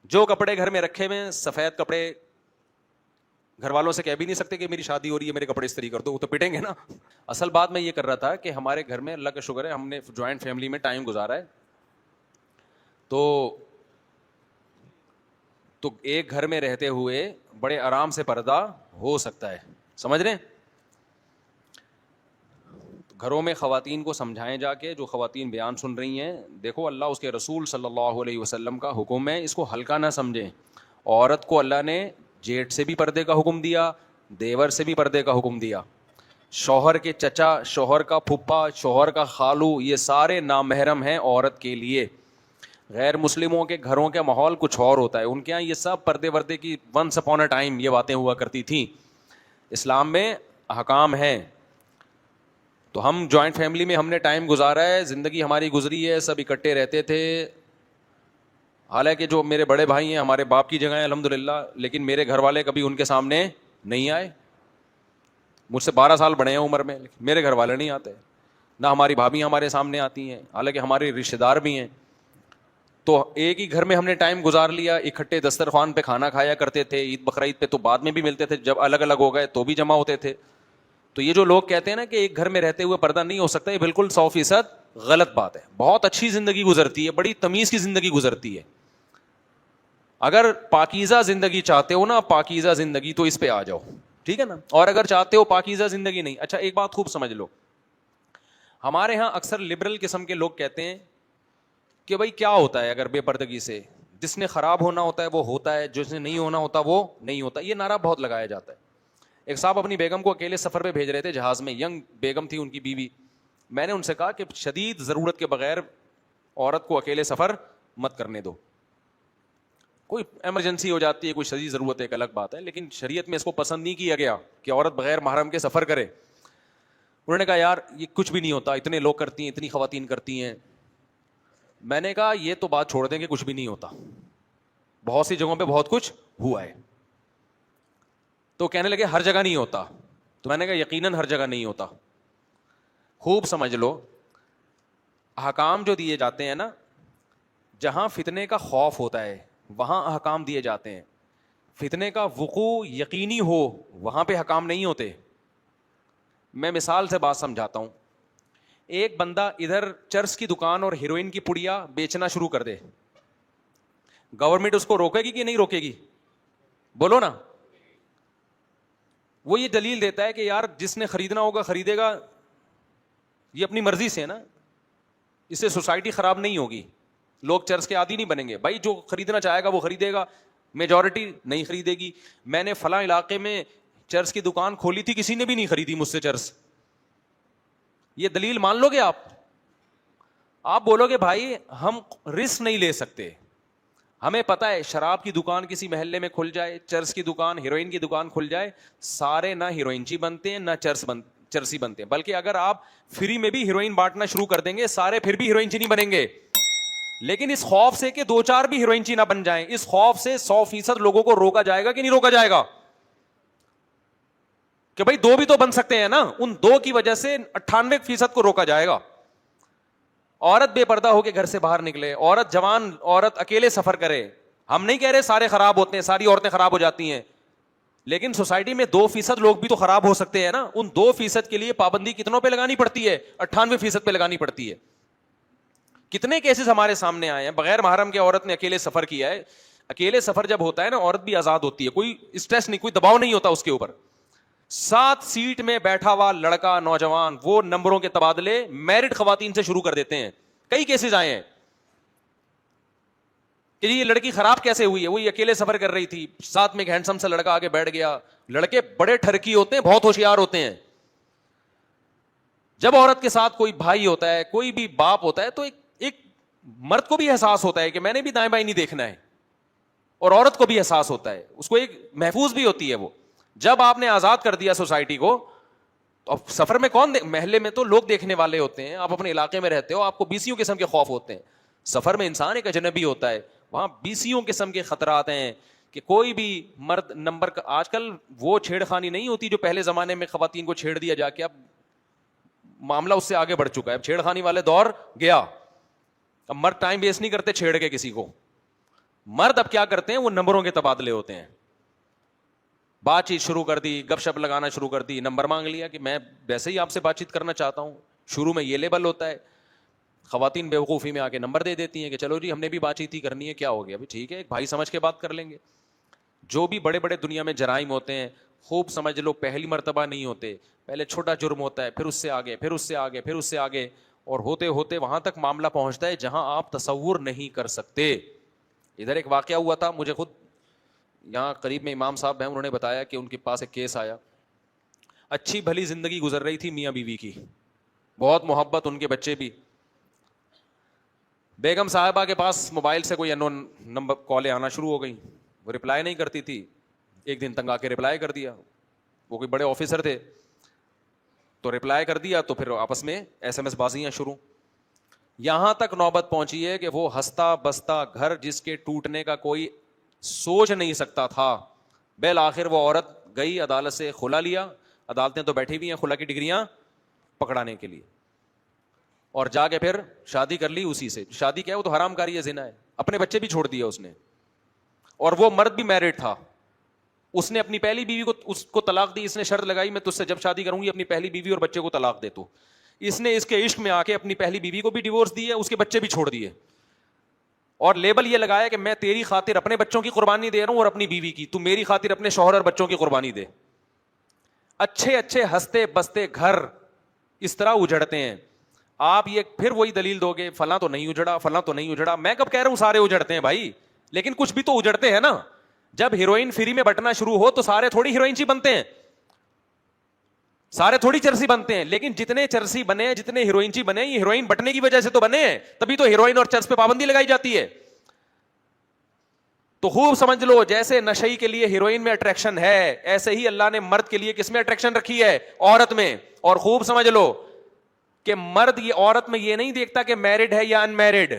جو کپڑے گھر میں رکھے ہوئے سفید کپڑے, گھر والوں سے کہہ بھی نہیں سکتے کہ میری شادی ہو رہی ہے میرے کپڑے استری کر دو, وہ تو پٹیں گے نا. اصل بات میں یہ کر رہا تھا کہ ہمارے گھر میں اللہ کا شکر ہے ہم نے جوائنٹ فیملی میں ٹائم گزارا ہے, تو ایک گھر میں رہتے ہوئے بڑے آرام سے پردہ ہو سکتا ہے. سمجھ رہے ہیں؟ گھروں میں خواتین کو سمجھائیں جا کے, جو خواتین بیان سن رہی ہیں, دیکھو اللہ اس کے رسول صلی اللہ علیہ وسلم کا حکم ہے, اس کو ہلکا نہ سمجھیں. عورت کو اللہ نے جیٹ سے بھی پردے کا حکم دیا, دیور سے بھی پردے کا حکم دیا. شوہر کے چچا, شوہر کا پھپھا, شوہر کا خالو, یہ سارے نامحرم ہیں عورت کے لیے. غیر مسلموں کے گھروں کا ماحول کچھ اور ہوتا ہے, ان کے یہاں یہ سب پردے وردے کی ونس اپون اے ٹائم یہ باتیں ہوا کرتی تھیں. اسلام میں احکام ہیں. تو ہم جوائنٹ فیملی میں ہم نے ٹائم گزارا ہے, زندگی ہماری گزری ہے, سب اکٹھے رہتے تھے. حالانکہ جو میرے بڑے بھائی ہیں ہمارے باپ کی جگہ ہیں الحمدللہ, لیکن میرے گھر والے کبھی ان کے سامنے نہیں آئے. مجھ سے 12 سال بڑے ہیں عمر میں, لیکن میرے گھر والے نہیں آتے. نہ ہماری بھابیاں ہمارے سامنے آتی ہیں, حالانکہ ہمارے رشتے دار بھی ہیں. تو ایک ہی گھر میں ہم نے ٹائم گزار لیا, اکٹھے دسترخوان پہ کھانا کھایا کرتے تھے. عید بقرعید پہ تو بعد میں بھی ملتے تھے, جب الگ الگ ہو گئے تو بھی جمع ہوتے تھے. تو یہ جو لوگ کہتے ہیں نا کہ ایک گھر میں رہتے ہوئے پردہ نہیں ہو سکتا, یہ بالکل 100% غلط بات ہے. بہت اچھی زندگی گزرتی ہے, بڑی تمیز کی زندگی گزرتی ہے. اگر پاکیزہ زندگی چاہتے ہو نا, پاکیزہ زندگی, تو اس پہ آ جاؤ, ٹھیک ہے نا. اور اگر چاہتے ہو پاکیزہ زندگی نہیں, اچھا ایک بات خوب سمجھ لو, ہمارے ہاں اکثر لبرل قسم کے لوگ کہتے ہیں کہ بھائی کیا ہوتا ہے اگر بے پردگی سے, جس نے خراب ہونا ہوتا ہے وہ ہوتا ہے, جس نے نہیں ہونا ہوتا وہ نہیں ہوتا. یہ نعرہ بہت لگایا جاتا ہے. ایک صاحب اپنی بیگم کو اکیلے سفر پہ بھیج رہے تھے جہاز میں, ینگ بیگم تھی ان کی بیوی. میں نے ان سے کہا کہ شدید ضرورت کے بغیر عورت کو اکیلے سفر مت کرنے دو. کوئی ایمرجنسی ہو جاتی ہے, کوئی شدید ضرورت ہے, ایک الگ بات ہے, لیکن شریعت میں اس کو پسند نہیں کیا گیا کہ عورت بغیر محرم کے سفر کرے. انہوں نے کہا یار یہ کچھ بھی نہیں ہوتا, اتنے لوگ کرتی ہیں, اتنی خواتین کرتی ہیں. میں نے کہا یہ تو بات چھوڑ دیں کہ کچھ بھی نہیں ہوتا, بہت سی جگہوں پہ بہت کچھ ہوا ہے. تو کہنے لگے ہر جگہ نہیں ہوتا. تو میں نے کہا یقیناً ہر جگہ نہیں ہوتا. خوب سمجھ لو, احکام جو دیے جاتے ہیں نا, جہاں فتنے کا خوف ہوتا ہے وہاں احکام دیے جاتے ہیں. فتنے کا وقوع یقینی ہو وہاں پہ احکام نہیں ہوتے. میں مثال سے بات سمجھاتا ہوں. ایک بندہ ادھر چرس کی دکان اور ہیروئن کی پڑیا بیچنا شروع کر دے, گورنمنٹ اس کو روکے گی کہ نہیں روکے گی؟ بولو نا. وہ یہ دلیل دیتا ہے کہ یار جس نے خریدنا ہوگا خریدے گا, یہ اپنی مرضی سے ہے نا, اس سے سوسائٹی خراب نہیں ہوگی, لوگ چرس کے عادی نہیں بنیں گے. بھائی جو خریدنا چاہے گا وہ خریدے گا, میجورٹی نہیں خریدے گی. میں نے فلاں علاقے میں چرس کی دکان کھولی تھی, کسی نے بھی نہیں خریدی مجھ سے چرس. یہ دلیل مان لو گے آپ؟ آپ بولو گے بھائی ہم رسک نہیں لے سکتے, ہمیں پتا ہے شراب کی دکان کسی محلے میں کھل جائے, چرس کی دکان, ہیروئن کی دکان کھل جائے, سارے نہ ہیروئنچی بنتے ہیں نہ چرسی بنتے ہیں. بلکہ اگر آپ فری میں بھی ہیروئن بانٹنا شروع کر دیں گے, سارے پھر بھی ہیروئنچی نہیں بنیں گے. لیکن اس خوف سے کہ 2-4 بھی ہیروئنچی نہ بن جائیں, اس خوف سے 100% لوگوں کو روکا جائے گا کہ نہیں روکا جائے گا, کہ بھائی 2 بھی تو بن سکتے ہیں نا. ان 2 کی وجہ سے 98% کو روکا جائے گا. عورت بے پردہ ہو کے گھر سے باہر نکلے, عورت جوان عورت اکیلے سفر کرے. ہم نہیں کہہ رہے سارے خراب ہوتے ہیں, ساری عورتیں خراب ہو جاتی ہیں, لیکن سوسائٹی میں 2% لوگ بھی تو خراب ہو سکتے ہیں نا. ان 2% کے لیے پابندی کتنوں پہ لگانی پڑتی ہے؟ 98% پہ لگانی پڑتی ہے. کتنے کیسز ہمارے سامنے آئے ہیں, بغیر محرم کے عورت نے اکیلے سفر کیا ہے. اکیلے سفر جب ہوتا ہے نا, عورت بھی آزاد ہوتی ہے, کوئی اسٹریس نہیں, کوئی دباؤ نہیں ہوتا اس کے اوپر. 7 سیٹ میں بیٹھا ہوا لڑکا نوجوان وہ نمبروں کے تبادلے میرڈ خواتین سے شروع کر دیتے ہیں. کئی کیسز آئے ہیں کہ یہ لڑکی خراب کیسے ہوئی ہے, وہی اکیلے سفر کر رہی تھی, ساتھ میں ایک ہینڈسم سا لڑکا آگے بیٹھ گیا. لڑکے بڑے ٹھرکی ہوتے ہیں, بہت ہوشیار ہوتے ہیں. جب عورت کے ساتھ کوئی بھائی ہوتا ہے, کوئی بھی باپ ہوتا ہے, تو ایک مرد کو بھی احساس ہوتا ہے کہ میں نے بھی دائیں بائیں نہیں دیکھنا ہے, اور عورت کو بھی احساس ہوتا ہے, اس کو ایک محفوظ بھی ہوتی ہے وہ. جب آپ نے آزاد کر دیا سوسائٹی کو, تو سفر میں کون محلے میں تو لوگ دیکھنے والے ہوتے ہیں, آپ اپنے علاقے میں رہتے ہو, آپ کو 20 قسم کے خوف ہوتے ہیں. سفر میں انسان ایک اجنبی ہوتا ہے, وہاں 20 قسم کے خطرات ہیں کہ کوئی بھی مرد نمبر کا. آج کل وہ چھیڑ خانی نہیں ہوتی جو پہلے زمانے میں خواتین کو چھیڑ دیا جا کے, اب معاملہ اس سے آگے بڑھ چکا ہے. اب چھیڑ خانی والے دور گیا, اب مرد ٹائم ویسٹ نہیں کرتے چھیڑ کے کسی کو. مرد اب کیا کرتے ہیں, وہ نمبروں کے تبادلے ہوتے ہیں. بات چیت شروع کر دی, گپ شپ لگانا شروع کر دی, نمبر مانگ لیا کہ میں ویسے ہی آپ سے بات چیت کرنا چاہتا ہوں. شروع میں یہ لیبل ہوتا ہے. خواتین بیوقوفی میں آ کے نمبر دے دیتی ہیں کہ چلو جی ہم نے بھی بات چیت ہی کرنی ہے, کیا ہو گیا, ٹھیک ہے ایک بھائی سمجھ کے بات کر لیں گے. جو بھی بڑے بڑے دنیا میں جرائم ہوتے ہیں, خوب سمجھ لو پہلی مرتبہ نہیں ہوتے, پہلے چھوٹا جرم ہوتا ہے, پھر اس سے آگے, پھر اس سے آگے, پھر اس سے آگے, اور ہوتے ہوتے وہاں تک معاملہ پہنچتا ہے جہاں آپ تصور نہیں کر سکتے. ادھر ایک واقعہ ہوا تھا, مجھے خود یہاں قریب میں امام صاحب ہیں, انہوں نے بتایا کہ ان کے پاس ایک کیس آیا. اچھی بھلی زندگی گزر رہی تھی میاں بیوی کی, بہت محبت, ان کے بچے بھی. بیگم صاحبہ کے پاس موبائل سے کوئی انون نمبر کالیں آنا شروع ہو گئی, وہ رپلائی نہیں کرتی تھی. ایک دن تنگ آ کے رپلائی کر دیا, وہ کوئی بڑے آفیسر تھے, تو رپلائی کر دیا, تو پھر آپس میں SMS بازیاں شروع. یہاں تک نوبت پہنچی ہے کہ وہ ہنستا بستا گھر جس کے ٹوٹنے کا کوئی سوچ نہیں سکتا تھا, بالآخر وہ عورت گئی عدالت سے خلا لیا. عدالتیں تو بیٹھی ہوئی ہیں خلا کی ڈگریاں پکڑانے کے لیے, اور جا کے پھر شادی کر لی اسی سے. شادی کیا ہے, وہ تو حرام کاری ہے, زنا ہے. اپنے بچے بھی چھوڑ دیے اس نے, اور وہ مرد بھی میرڈ تھا. اس نے اپنی پہلی بیوی کو اس کو طلاق دی. اس نے شرط لگائی میں تجھ سے جب شادی کروں گی اپنی پہلی بیوی اور بچے کو طلاق دے. تو اس نے اس کے عشق میں آ کے اپنی پہلی بیوی کو بھی ڈیورس دی ہے, اس کے بچے بھی چھوڑ دیے, اور لیبل یہ لگایا کہ میں تیری خاطر اپنے بچوں کی قربانی دے رہا ہوں اور اپنی بیوی کی, تو میری خاطر اپنے شوہر اور بچوں کی قربانی دے. اچھے اچھے ہنستے بستے گھر اس طرح اجڑتے ہیں. آپ یہ پھر وہی دلیل دو گے فلاں تو نہیں اجڑا, فلاں تو نہیں اجڑا. میں کب کہہ رہا ہوں سارے اجڑتے ہیں بھائی, لیکن کچھ بھی تو اجڑتے ہیں نا. جب ہیروئن فری میں بٹنا شروع ہو تو سارے تھوڑی ہیروئنچی بنتے ہیں, سارے تھوڑی چرسی بنتے ہیں. لیکن جتنے چرسی بنے, جتنے ہیروئنچی بنے, یہ ہیروئن بٹنے کی وجہ سے تو بنے ہیں, تبھی تو ہیروئن اور چرس پہ پابندی لگائی جاتی ہے. تو خوب سمجھ لو, جیسے نشئی کے لیے ہیروئن میں اٹریکشن ہے, ایسے ہی اللہ نے مرد کے لیے کس میں اٹریکشن رکھی ہے, عورت میں. اور خوب سمجھ لو کہ مرد یہ عورت میں یہ نہیں دیکھتا کہ میرڈ ہے یا ان میرڈ,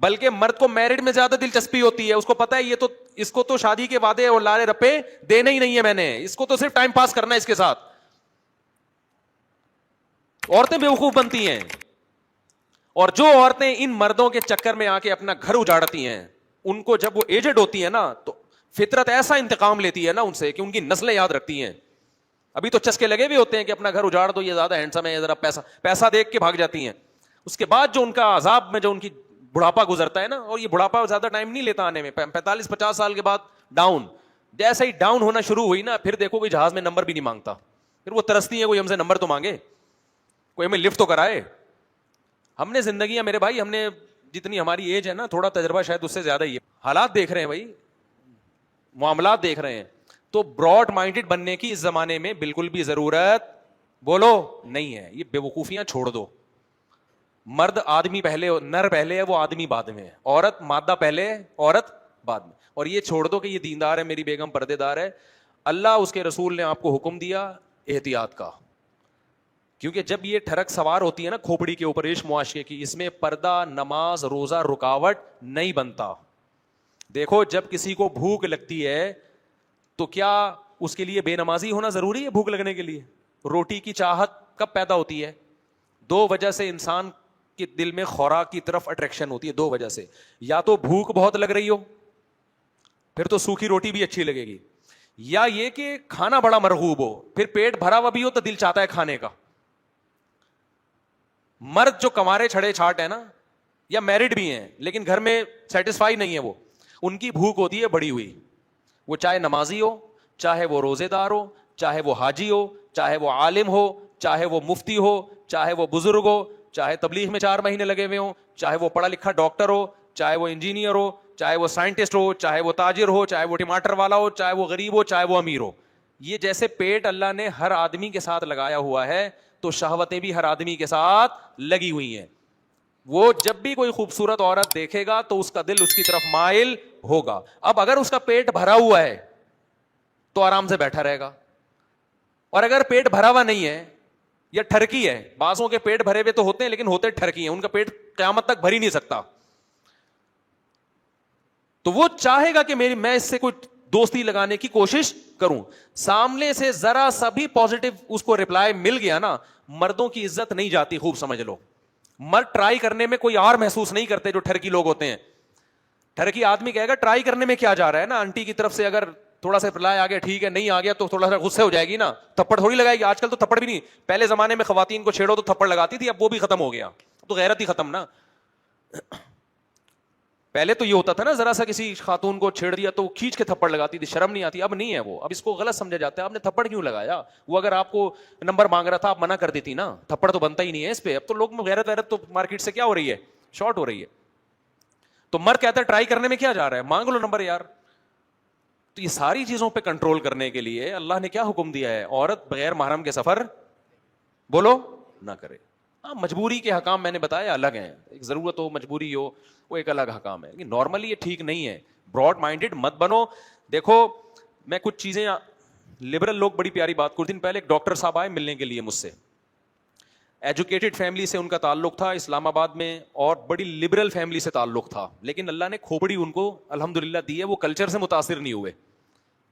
بلکہ مرد کو میرڈ میں زیادہ دلچسپی ہوتی ہے. اس کو پتا ہے یہ تو اس کو تو شادی کے وعدے اور لارے رپے دینے ہی نہیں ہے میں نے, اس کو تو صرف ٹائم پاس کرنا ہے اس کے ساتھ. عورتیں بیوقوف بنتی ہیں, اور جو عورتیں ان مردوں کے چکر میں آ کے اپنا گھر اجاڑتی ہیں, ان کو جب وہ ایجڈ ہوتی ہے نا, تو فطرت ایسا انتقام لیتی ہے نا ان سے کہ ان کی نسلیں یاد رکھتی ہیں. ابھی تو چسکے لگے بھی ہوتے ہیں کہ اپنا گھر اجاڑ دو, یہ زیادہ ہینڈسم ہے, ذرا پیسہ دیکھ کے بھاگ جاتی ہیں. اس کے بعد جو ان کا عذاب میں جو ان کی بڑھاپا گزرتا ہے نا, اور یہ بڑھاپا زیادہ ٹائم نہیں لیتا آنے میں, 45-50 سال کے بعد ڈاؤن. جیسے ہی ڈاؤن ہونا شروع ہوئی نا, پھر دیکھو کوئی جہاز میں نمبر بھی نہیں مانگتا, پھر وہ ترستی ہے کوئی ہم سے نمبر تو مانگے, کوئی ہمیں لفٹ تو کرائے. ہم نے زندگیاں میرے بھائی, ہم نے جتنی ہماری ایج ہے نا, تھوڑا تجربہ شاید اس سے زیادہ ہی ہے, حالات دیکھ رہے ہیں بھائی, معاملات دیکھ رہے ہیں. تو براڈ مائنڈڈ بننے کی اس زمانے میں بالکل بھی ضرورت بولو نہیں ہے. یہ بے وقوفیاں چھوڑ دو. مرد آدمی پہلے، نر پہلے ہے، وہ آدمی بعد میں ہے. عورت مادہ پہلے ہے، عورت بعد میں. اور یہ چھوڑ دو کہ یہ دیندار ہے، میری بیگم پردے دار ہے. اللہ اس کے رسول نے آپ کو حکم دیا احتیاط کا، کیونکہ جب یہ ٹھڑک سوار ہوتی ہے نا کھوپڑی کے اوپر عشق معاشقے کی، اس میں پردہ، نماز، روزہ رکاوٹ نہیں بنتا. دیکھو جب کسی کو بھوک لگتی ہے تو کیا اس کے لیے بے نمازی ہونا ضروری ہے؟ بھوک لگنے کے لیے روٹی کی چاہت کب پیدا ہوتی ہے؟ دو وجہ سے انسان کے دل میں خوراک کی طرف اٹریکشن ہوتی ہے، دو وجہ سے. یا تو بھوک بہت لگ رہی ہو، پھر تو سوکھی روٹی بھی اچھی لگے گی، یا یہ کہ کھانا بڑا مرغوب ہو، پھر پیٹ بھرا ہوا بھی ہو تو دل چاہتا ہے کھانے کا. مرد جو کمارے چھڑے چھاٹ ہے نا، یا میرڈ بھی ہیں لیکن گھر میں سیٹسفائی نہیں ہے، وہ ان کی بھوک ہوتی ہے بڑی ہوئی. وہ چاہے نمازی ہو، چاہے وہ روزے دار ہو، چاہے وہ حاجی ہو، چاہے وہ عالم ہو، چاہے وہ مفتی ہو، چاہے وہ بزرگ ہو، چاہے تبلیغ میں 4 مہینے لگے ہوئے ہوں، چاہے وہ پڑھا لکھا ڈاکٹر ہو، چاہے وہ انجینئر ہو، چاہے وہ سائنٹسٹ ہو، چاہے وہ تاجر ہو، چاہے وہ ٹماٹر والا ہو، چاہے وہ غریب ہو، چاہے وہ امیر ہو. یہ جیسے پیٹ اللہ نے ہر آدمی کے ساتھ لگایا ہوا ہے، تو شہوتیں بھی ہر آدمی کے ساتھ لگی ہوئی ہیں. وہ جب بھی کوئی خوبصورت عورت دیکھے گا تو اس کا دل اس کی طرف مائل ہوگا. اب اگر اس کا پیٹ بھرا ہوا ہے تو آرام سے بیٹھا رہے گا، اور اگر پیٹ بھرا ہوا نہیں ہے یا ٹھرکی ہے، بعضوں کے پیٹ بھرے ہوئے تو ہوتے ہیں لیکن ہوتے ٹھرکی ہیں، ان کا پیٹ قیامت تک بھر ہی نہیں سکتا، تو وہ چاہے گا کہ میں اس سے کوئی دوستی لگانے کی کوشش کروں. سامنے سے ذرا سا بھی پازیٹو اس کو ریپلائی مل گیا نا، مردوں کی عزت نہیں جاتی، خوب سمجھ لو. مرد ٹرائی کرنے میں کوئی اور محسوس نہیں کرتے جو ٹھرکی لوگ ہوتے ہیں. ٹھرکی آدمی کہے گا ٹرائی کرنے میں کیا جا رہا ہے نا، آنٹی کی طرف سے اگر تھوڑا سا ریپلائی آ گیا ٹھیک ہے، نہیں آ گیا تو تھوڑا سا غصے ہو جائے گی نا، تھپڑ تھوڑی لگائے گی. آج کل تو تھپڑ بھی نہیں، پہلے زمانے میں خواتین کو چھیڑو تو تھپڑ لگاتی تھی، اب وہ بھی ختم ہو گیا، تو غیرت ہی ختم نا. پہلے تو یہ ہوتا تھا نا، ذرا سا کسی خاتون کو چھیڑ دیا تو کھینچ کے تھپڑ لگاتی تھی، شرم نہیں آتی. اب نہیں ہے وہ، اب اس کو غلط سمجھا جاتا ہے، آپ نے تھپڑ کیوں لگایا؟ وہ اگر آپ کو نمبر مانگ رہا تھا آپ منع کر دیتی نا، تھپڑ تو بنتا ہی نہیں ہے اس پہ. اب تو لوگ غیرت تو مارکیٹ سے کیا ہو رہی ہے، شارٹ ہو رہی ہے. تو مرد کہتا ہے ٹرائی کرنے میں کیا جا رہا ہے، مانگ لو نمبر یار. تو یہ ساری چیزوں پہ کنٹرول کرنے کے لیے اللہ نے کیا حکم دیا ہے؟ عورت بغیر محرم کے سفر بولو نہ کرے. ہاں مجبوری کے حکام میں نے بتایا الگ ہیں، ایک ضرورت ہو، مجبوری ہو، وہ ایک الگ حکام ہے، لیکن نارملی یہ ٹھیک نہیں ہے. براڈ مائنڈیڈ مت بنو. دیکھو میں کچھ چیزیں، لبرل لوگ بڑی پیاری بات، کچھ دن پہلے ایک ڈاکٹر صاحب آئے ملنے کے لیے مجھ سے، ایجوکیٹڈ فیملی سے ان کا تعلق تھا اسلام آباد میں، اور بڑی لبرل فیملی سے تعلق تھا، لیکن اللہ نے کھوپڑی ان کو الحمدللہ دی ہے، وہ کلچر سے متاثر نہیں ہوئے.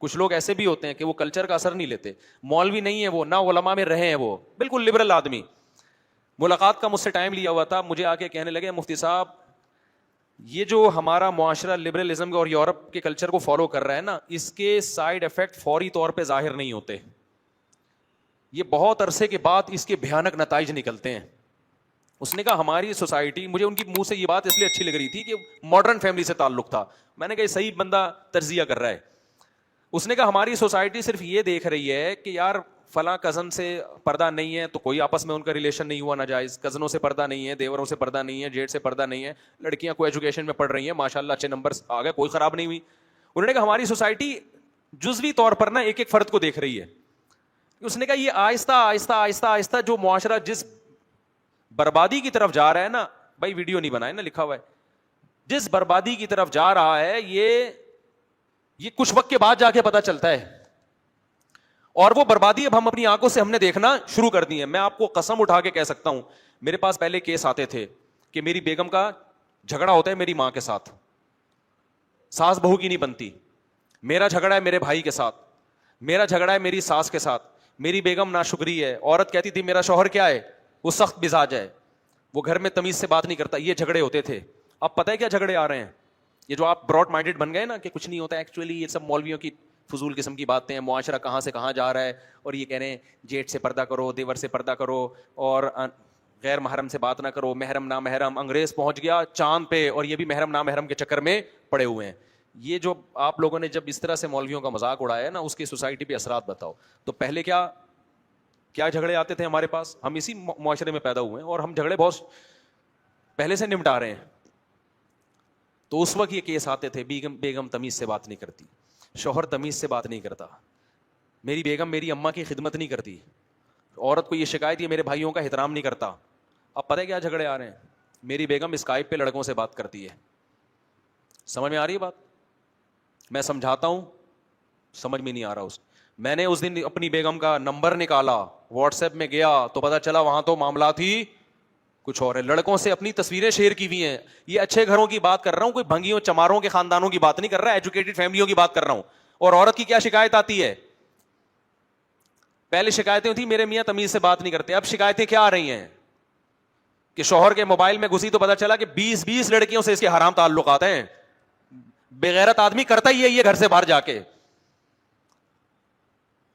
کچھ لوگ ایسے بھی ہوتے ہیں کہ وہ کلچر کا اثر نہیں لیتے، مولوی نہیں ہے وہ، نہ علماء میں رہے ہیں، وہ بالکل لبرل آدمی. ملاقات کا مجھ سے ٹائم لیا ہوا تھا، مجھے آ کے کہنے لگے مفتی صاحب یہ جو ہمارا معاشرہ لبرلزم اور یورپ کے کلچر کو فالو کر رہا ہے نا، اس کے سائیڈ افیکٹ فوری طور پہ ظاہر نہیں ہوتے، یہ بہت عرصے کے بعد اس کے بھیانک نتائج نکلتے ہیں. اس نے کہا ہماری سوسائٹی، مجھے ان کی منہ سے یہ بات اس لیے اچھی لگ رہی تھی کہ ماڈرن فیملی سے تعلق تھا، میں نے کہا یہ صحیح بندہ تجزیہ کر رہا ہے. اس نے کہا ہماری سوسائٹی صرف یہ دیکھ رہی ہے کہ یار فلاں کزن سے پردہ نہیں ہے تو کوئی آپس میں ان کا ریلیشن نہیں ہوا ناجائز، کزنوں سے پردہ نہیں ہے، دیوروں سے پردہ نہیں ہے، جیٹ سے پردہ نہیں ہے، لڑکیاں کو ایجوکیشن میں پڑھ رہی ہیں ماشاءاللہ اچھے نمبر آ گئے، کوئی خراب نہیں ہوئی. انہوں نے کہا ہماری سوسائٹی جزوی طور پر نا ایک ایک فرد کو دیکھ رہی ہے. اس نے کہا یہ آہستہ آہستہ آہستہ آہستہ جو معاشرہ جس بربادی کی طرف جا رہا ہے نا، بھائی ویڈیو نہیں بنائے نا، لکھا ہوا ہے، جس بربادی کی طرف جا رہا ہے یہ کچھ وقت کے بعد جا کے پتا چلتا ہے، اور وہ بربادی اب ہم اپنی آنکھوں سے ہم نے دیکھنا شروع کر دی ہے. میں آپ کو قسم اٹھا کے کہہ سکتا ہوں، میرے پاس پہلے کیس آتے تھے کہ میری بیگم کا جھگڑا ہوتا ہے میری ماں کے ساتھ، ساس بہو کی نہیں بنتی، میرا جھگڑا ہے میرے بھائی کے ساتھ، میرا جھگڑا ہے میری ساس کے ساتھ، میری بیگم ناشکری ہے، عورت کہتی تھی میرا شوہر کیا ہے، وہ سخت مزاج ہے، وہ گھر میں تمیز سے بات نہیں کرتا. یہ جھگڑے ہوتے تھے. اب پتہ ہے کیا جھگڑے آ رہے ہیں؟ یہ جو آپ براڈ مائنڈیڈ بن گئے نا کہ کچھ نہیں ہوتا، ایکچولی یہ سب مولویوں کی فضول قسم کی باتیں ہیں، معاشرہ کہاں سے کہاں جا رہا ہے، اور یہ کہہ رہے ہیں جیٹ سے پردہ کرو، دیور سے پردہ کرو، اور غیر محرم سے بات نہ کرو، محرم نہ محرم. انگریز پہنچ گیا چاند پہ اور یہ بھی محرم نہ محرم کے چکر میں پڑے ہوئے ہیں. یہ جو آپ لوگوں نے جب اس طرح سے مولویوں کا مذاق اڑایا ہے نا، اس کی سوسائٹی پہ اثرات بتاؤ. تو پہلے کیا جھگڑے آتے تھے ہمارے پاس، ہم اسی معاشرے میں پیدا ہوئے ہیں اور ہم جھگڑے بہت پہلے سے نمٹا رہے ہیں. تو اس وقت یہ کیس آتے تھے، بیگم تمیز سے بات نہیں کرتی، شوہر تمیز سے بات نہیں کرتا، میری بیگم میری اماں کی خدمت نہیں کرتی، عورت کو یہ شکایت یہ میرے بھائیوں کا احترام نہیں کرتا. اب پتہ ہے کیا جھگڑے آ رہے ہیں؟ میری بیگم اسکائپ پہ لڑکوں سے بات کرتی ہے. سمجھ میں آ رہی ہے بات؟ میں سمجھاتا ہوں, سمجھ میں نہیں آ رہا. میں نے اس دن اپنی بیگم کا نمبر نکالا, واٹس ایپ میں گیا تو پتا چلا وہاں تو معاملات ہی کچھ اور ہے. لڑکوں سے اپنی تصویریں شیئر کی ہوئی ہیں. یہ اچھے گھروں کی بات کر رہا ہوں, کوئی بھنگیوں چماروں کے خاندانوں کی بات نہیں کر رہا, ایجوکیٹڈ فیملیوں کی بات کر رہا ہوں. اور عورت کی کیا شکایت آتی ہے؟ پہلے شکایتیں تھیں میرے میاں تمیز سے بات نہیں کرتے, اب شکایتیں کیا آ رہی ہیں کہ شوہر کے موبائل میں گھسی تو پتا چلا کہ 20 لڑکیوں سے اس کے حرام تعلقات ہیں. بغیرت آدمی کرتا ہی ہے یہ گھر سے باہر جا کے.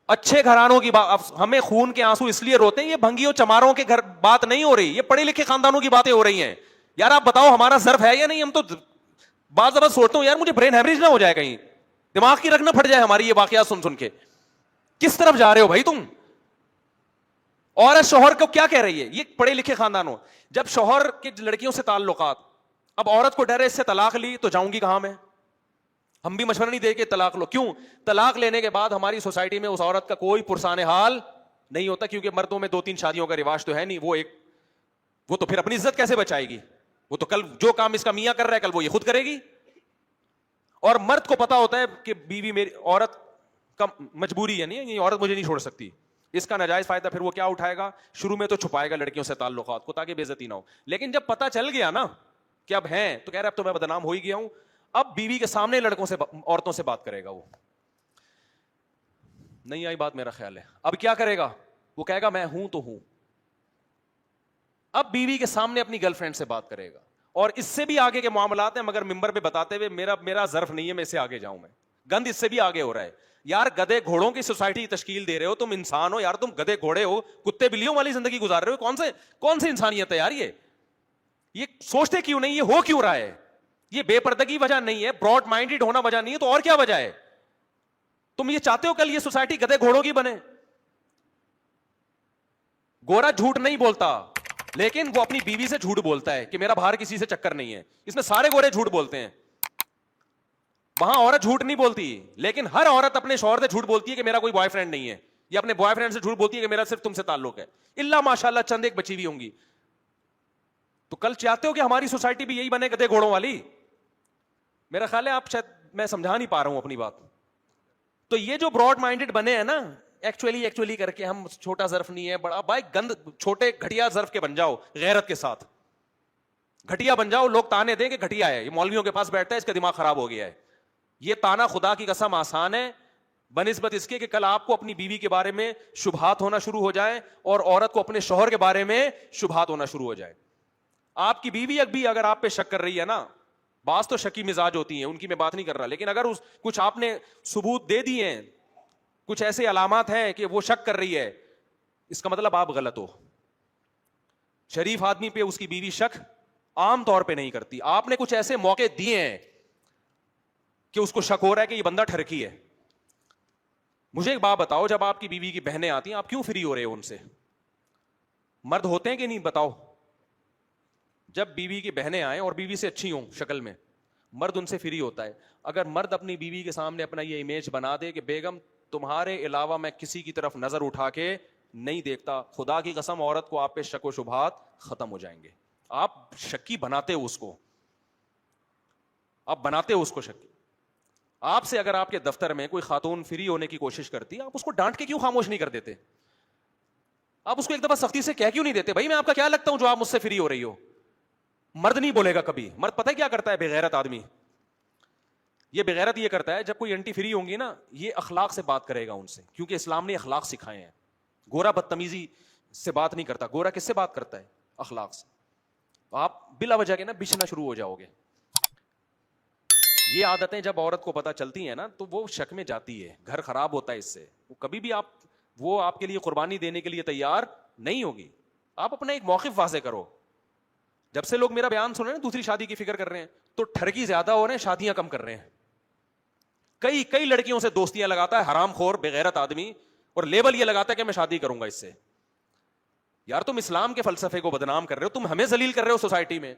اچھے گھرانوں کی بات, ہمیں خون کے آنسو اس لیے روتے ہیں, یہ بھنگیوں چماروں کے گھر بات نہیں ہو رہی, یہ پڑھے لکھے خاندانوں کی باتیں ہو رہی ہیں. یار آپ بتاؤ ہمارا ظرف ہے یا نہیں؟ ہم تو بعض دفعہ سوچتا ہوں یار مجھے برین ہیمریج نہ ہو جائے, کہیں دماغ کی رگ نہ پھٹ جائے ہماری یہ واقعات سن سن کے. کس طرف جا رہے ہو بھائی تم؟ عورت شوہر کو کیا کہہ رہی ہے؟ یہ پڑھے لکھے خاندانوں, جب شوہر کے لڑکیوں سے تعلقات, اب عورت کو ڈر ہے اس سے طلاق لی تو جاؤں گی کہاں میں؟ ہم بھی مشورہ نہیں دے کے طلاق لو. کیوں؟ طلاق لینے کے بعد ہماری سوسائٹی میں اس عورت کا کوئی پرسان حال نہیں ہوتا, کیونکہ مردوں میں 2-3 شادیوں کا رواج تو ہے نہیں. وہ تو پھر اپنی عزت کیسے بچائے گی؟ وہ تو کل جو کام اس کا میاں کر رہا ہے کل وہ یہ خود کرے گی. اور مرد کو پتا ہوتا ہے کہ بیوی میری, عورت کا مجبوری ہے, نہیں عورت مجھے نہیں چھوڑ سکتی. اس کا ناجائز فائدہ پھر وہ کیا اٹھائے گا؟ شروع میں تو چھپائے گا لڑکیوں سے تعلقات کو تاکہ بے عزتی نہ ہو, لیکن جب پتا چل گیا نا کہ اب ہیں تو کہہ رہا اب تو میں بدنام ہو ہی گیا ہوں, اب بیوی کے سامنے لڑکوں سے عورتوں سے بات کرے گا. وہ نہیں آئی بات میرا خیال ہے. اب کیا کرے گا؟ وہ کہے گا میں ہوں تو ہوں. اب بیوی کے سامنے اپنی گرل فرینڈ سے بات کرے گا, اور اس سے بھی آگے کے معاملات ہیں, مگر ممبر پہ بتاتے ہوئے میرا ظرف نہیں ہے میں اس سے آگے جاؤں. میں گند اس سے بھی آگے ہو رہا ہے. یار گدے گھوڑوں کی سوسائٹی تشکیل دے رہے ہو, تم انسان ہو یار, تم گدے گھوڑے ہو, کتے بلیوں والی زندگی گزار رہے ہو. کون سے انسانیت ہے یار؟ یہ سوچتے کیوں نہیں؟ یہ ہو کیوں رہا ہے؟ یہ بے پردگی وجہ نہیں ہے, براڈ مائنڈیڈ ہونا وجہ نہیں ہے, تو اور کیا وجہ ہے؟ تم یہ چاہتے ہو کل یہ سوسائٹی گدے گھوڑوں کی بنے؟ گورا جھوٹ نہیں بولتا, لیکن وہ اپنی بیوی سے جھوٹ بولتا ہے کہ میرا باہر کسی سے چکر نہیں ہے. اس میں سارے گورے جھوٹ بولتے ہیں, وہاں عورت جھوٹ نہیں بولتی. لیکن ہر عورت اپنے شوہر سے جھوٹ بولتی ہے کہ میرا کوئی بوائے فرینڈ نہیں ہے, یا اپنے بوائے فرینڈ سے جھوٹ بولتی ہے کہ میرا صرف تم سے تعلق ہے, اللہ ماشاء اللہ چند ایک بچی ہوئی ہوں گی. تو کل چاہتے ہو کہ ہماری سوسائٹی بھی یہی بنے گدے گھوڑوں والی؟ میرا خیال ہے آپ شاید میں سمجھا نہیں پا رہا ہوں اپنی بات. تو یہ جو براڈ مائنڈیڈ بنے ہیں نا, ایکچولی کر کے, ہم چھوٹا ظرف نہیں ہے بڑا, بھائی گند چھوٹے گھٹیا ظرف کے بن جاؤ, غیرت کے ساتھ گھٹیا بن جاؤ. لوگ تانے دیں کہ گھٹیا ہے, یہ مولویوں کے پاس بیٹھتا ہے اس کا دماغ خراب ہو گیا ہے. یہ تانا خدا کی قسم آسان ہے بنسبت اس کے کہ کل آپ کو اپنی بیوی کے بارے میں شبہات ہونا شروع ہو جائیں, اور عورت کو اپنے شوہر کے بارے میں شبہات ہونا شروع ہو جائے. آپ کی بیوی بھی اگر آپ پہ شک کر رہی ہے نا, بعض تو شکی مزاج ہوتی ہیں, ان کی میں بات نہیں کر رہا, لیکن اگر کچھ آپ نے ثبوت دے دیے ہیں, کچھ ایسے علامات ہیں کہ وہ شک کر رہی ہے, اس کا مطلب آپ غلط ہو. شریف آدمی پہ اس کی بیوی شک عام طور پہ نہیں کرتی. آپ نے کچھ ایسے موقع دیے ہیں کہ اس کو شک ہو رہا ہے کہ یہ بندہ ٹھرکی ہے. مجھے ایک بات بتاؤ, جب آپ کی بیوی کی بہنیں آتی ہیں آپ کیوں فری ہو رہے ہو ان سے؟ مرد ہوتے ہیں کہ نہیں بتاؤ؟ جب بیوی کی بہنیں آئیں اور بیوی سے اچھی ہوں شکل میں, مرد ان سے فری ہوتا ہے. اگر مرد اپنی بیوی کے سامنے اپنا یہ امیج بنا دے کہ بیگم تمہارے علاوہ میں کسی کی طرف نظر اٹھا کے نہیں دیکھتا, خدا کی قسم عورت کو آپ پہ شک و شبہات ختم ہو جائیں گے. آپ شکی بناتے ہو اس کو, آپ بناتے ہو اس کو شکی. آپ سے اگر آپ کے دفتر میں کوئی خاتون فری ہونے کی کوشش کرتی, آپ اس کو ڈانٹ کے کیوں خاموش نہیں کر دیتے؟ آپ اس کو ایک دفعہ سختی سے کہہ کیوں نہیں دیتے بھائی میں آپ کا کیا لگتا ہوں جو آپ مجھ سے فری ہو رہی ہو؟ مرد نہیں بولے گا کبھی. مرد پتہ ہے کیا کرتا ہے؟ بغیرت آدمی یہ بغیرت یہ کرتا ہے, جب کوئی انٹی فری ہوں گی نا, یہ اخلاق سے بات کرے گا ان سے, کیونکہ اسلام نے اخلاق سکھائے ہیں. گورا بدتمیزی سے بات نہیں کرتا, گورا کس سے بات کرتا ہے؟ اخلاق سے. آپ بلا وجہ کے نا بچنا شروع ہو جاؤ گے. یہ عادتیں جب عورت کو پتہ چلتی ہیں نا تو وہ شک میں جاتی ہے, گھر خراب ہوتا ہے اس سے. وہ کبھی بھی وہ آپ کے لیے قربانی دینے کے لیے تیار نہیں ہوگی. آپ اپنا ایک موقف واضح کرو. جب سے لوگ میرا بیان سن رہے ہیں دوسری شادی کی فکر کر رہے ہیں, تو ٹھرکی زیادہ ہو رہے ہیں, شادیاں کم کر رہے ہیں. کئی لڑکیوں سے دوستیاں لگاتا ہے حرام خور بغیرت آدمی, اور لیبل یہ لگاتا ہے کہ میں شادی کروں گا اس سے. یار تم اسلام کے فلسفے کو بدنام کر رہے ہو, تم ہمیں ذلیل کر رہے ہو سوسائٹی میں.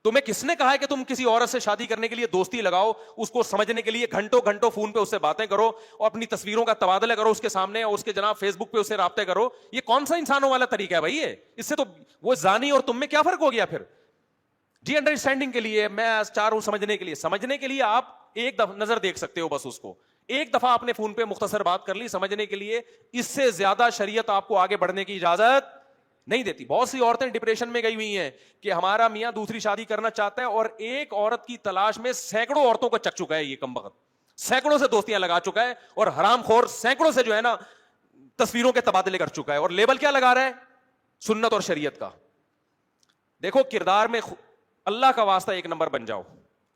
تمہیں کس نے کہا ہے کہ تم کسی عورت سے شادی کرنے کے لیے دوستی لگاؤ, اس کو سمجھنے کے لیے گھنٹوں گھنٹوں فون پہ اس سے باتیں کرو اور اپنی تصویروں کا تبادلہ کرو اس کے سامنے, اور اس کے جناب فیس بک پہ اس سے رابطے کرو؟ یہ کون سا انسانوں والا طریقہ ہے بھائی؟ یہ اس سے تو وہ زانی اور تم میں کیا فرق ہو گیا پھر؟ جی انڈرسٹینڈنگ کے لیے میں چاہ رہا ہوں, سمجھنے کے لیے آپ ایک دفعہ نظر دیکھ سکتے ہو, بس اس کو ایک دفعہ آپ نے فون پہ مختصر بات کر لی سمجھنے کے لیے. اس سے زیادہ شریعت آپ کو آگے بڑھنے کی اجازت نہیں دیتی. بہت سی عورتیں ڈپریشن میں گئی ہوئی ہیں کہ ہمارا میاں دوسری شادی کرنا چاہتا ہے, اور ایک عورت کی تلاش میں سینکڑوں عورتوں کو چک چکا ہے یہ کمبخت, سینکڑوں سے دوستیاں لگا چکا ہے, اور حرام خور سینکڑوں سے جو ہے نا تصویروں کے تبادلے کر چکا ہے, اور لیبل کیا لگا رہا ہے؟ سنت اور شریعت کا. دیکھو کردار میں اللہ کا واسطہ ایک نمبر بن جاؤ,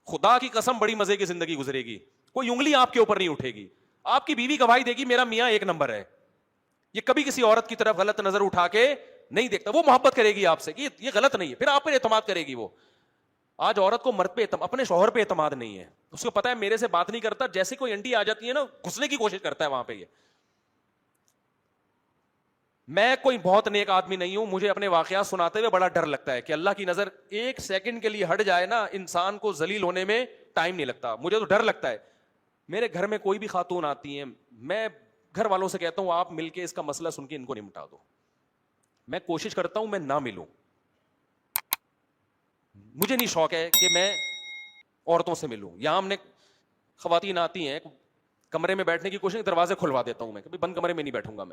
خدا کی قسم بڑی مزے کی زندگی گزرے گی, کوئی انگلی آپ کے اوپر نہیں اٹھے گی. آپ کی بیوی گواہی دے گی میرا میاں ایک نمبر ہے, یہ کبھی کسی عورت کی طرف غلط نظر اٹھا کے نہیں دیکھتا, وہ محبت کرے گی آپ سے کہ یہ غلط نہیں ہے, پھر آپ پر اعتماد کرے گی. وہ آج عورت کو مرد پہ اپنے شوہر پہ اعتماد نہیں ہے, اس کو پتا ہے میرے سے بات نہیں کرتا, جیسے کوئی انٹی آ جاتی ہے نا گھسنے کی کوشش کرتا ہے وہاں پہ. یہ میں کوئی بہت نیک آدمی نہیں ہوں, مجھے اپنے واقعات سناتے ہوئے بڑا ڈر لگتا ہے کہ اللہ کی نظر ایک سیکنڈ کے لیے ہٹ جائے نا, انسان کو ذلیل ہونے میں ٹائم نہیں لگتا. مجھے تو ڈر لگتا ہے. میرے گھر میں کوئی بھی خاتون آتی ہیں, میں گھر والوں سے کہتا ہوں آپ مل کے اس کا مسئلہ سن کے ان کو نمٹا دو. میں کوشش کرتا ہوں میں نہ ملوں, مجھے نہیں شوق ہے کہ میں عورتوں سے ملوں. یہاں ہم نے خواتین آتی ہیں کمرے میں بیٹھنے کی کوشش, دروازے کھلوا دیتا ہوں میں, کبھی بند کمرے میں نہیں بیٹھوں گا.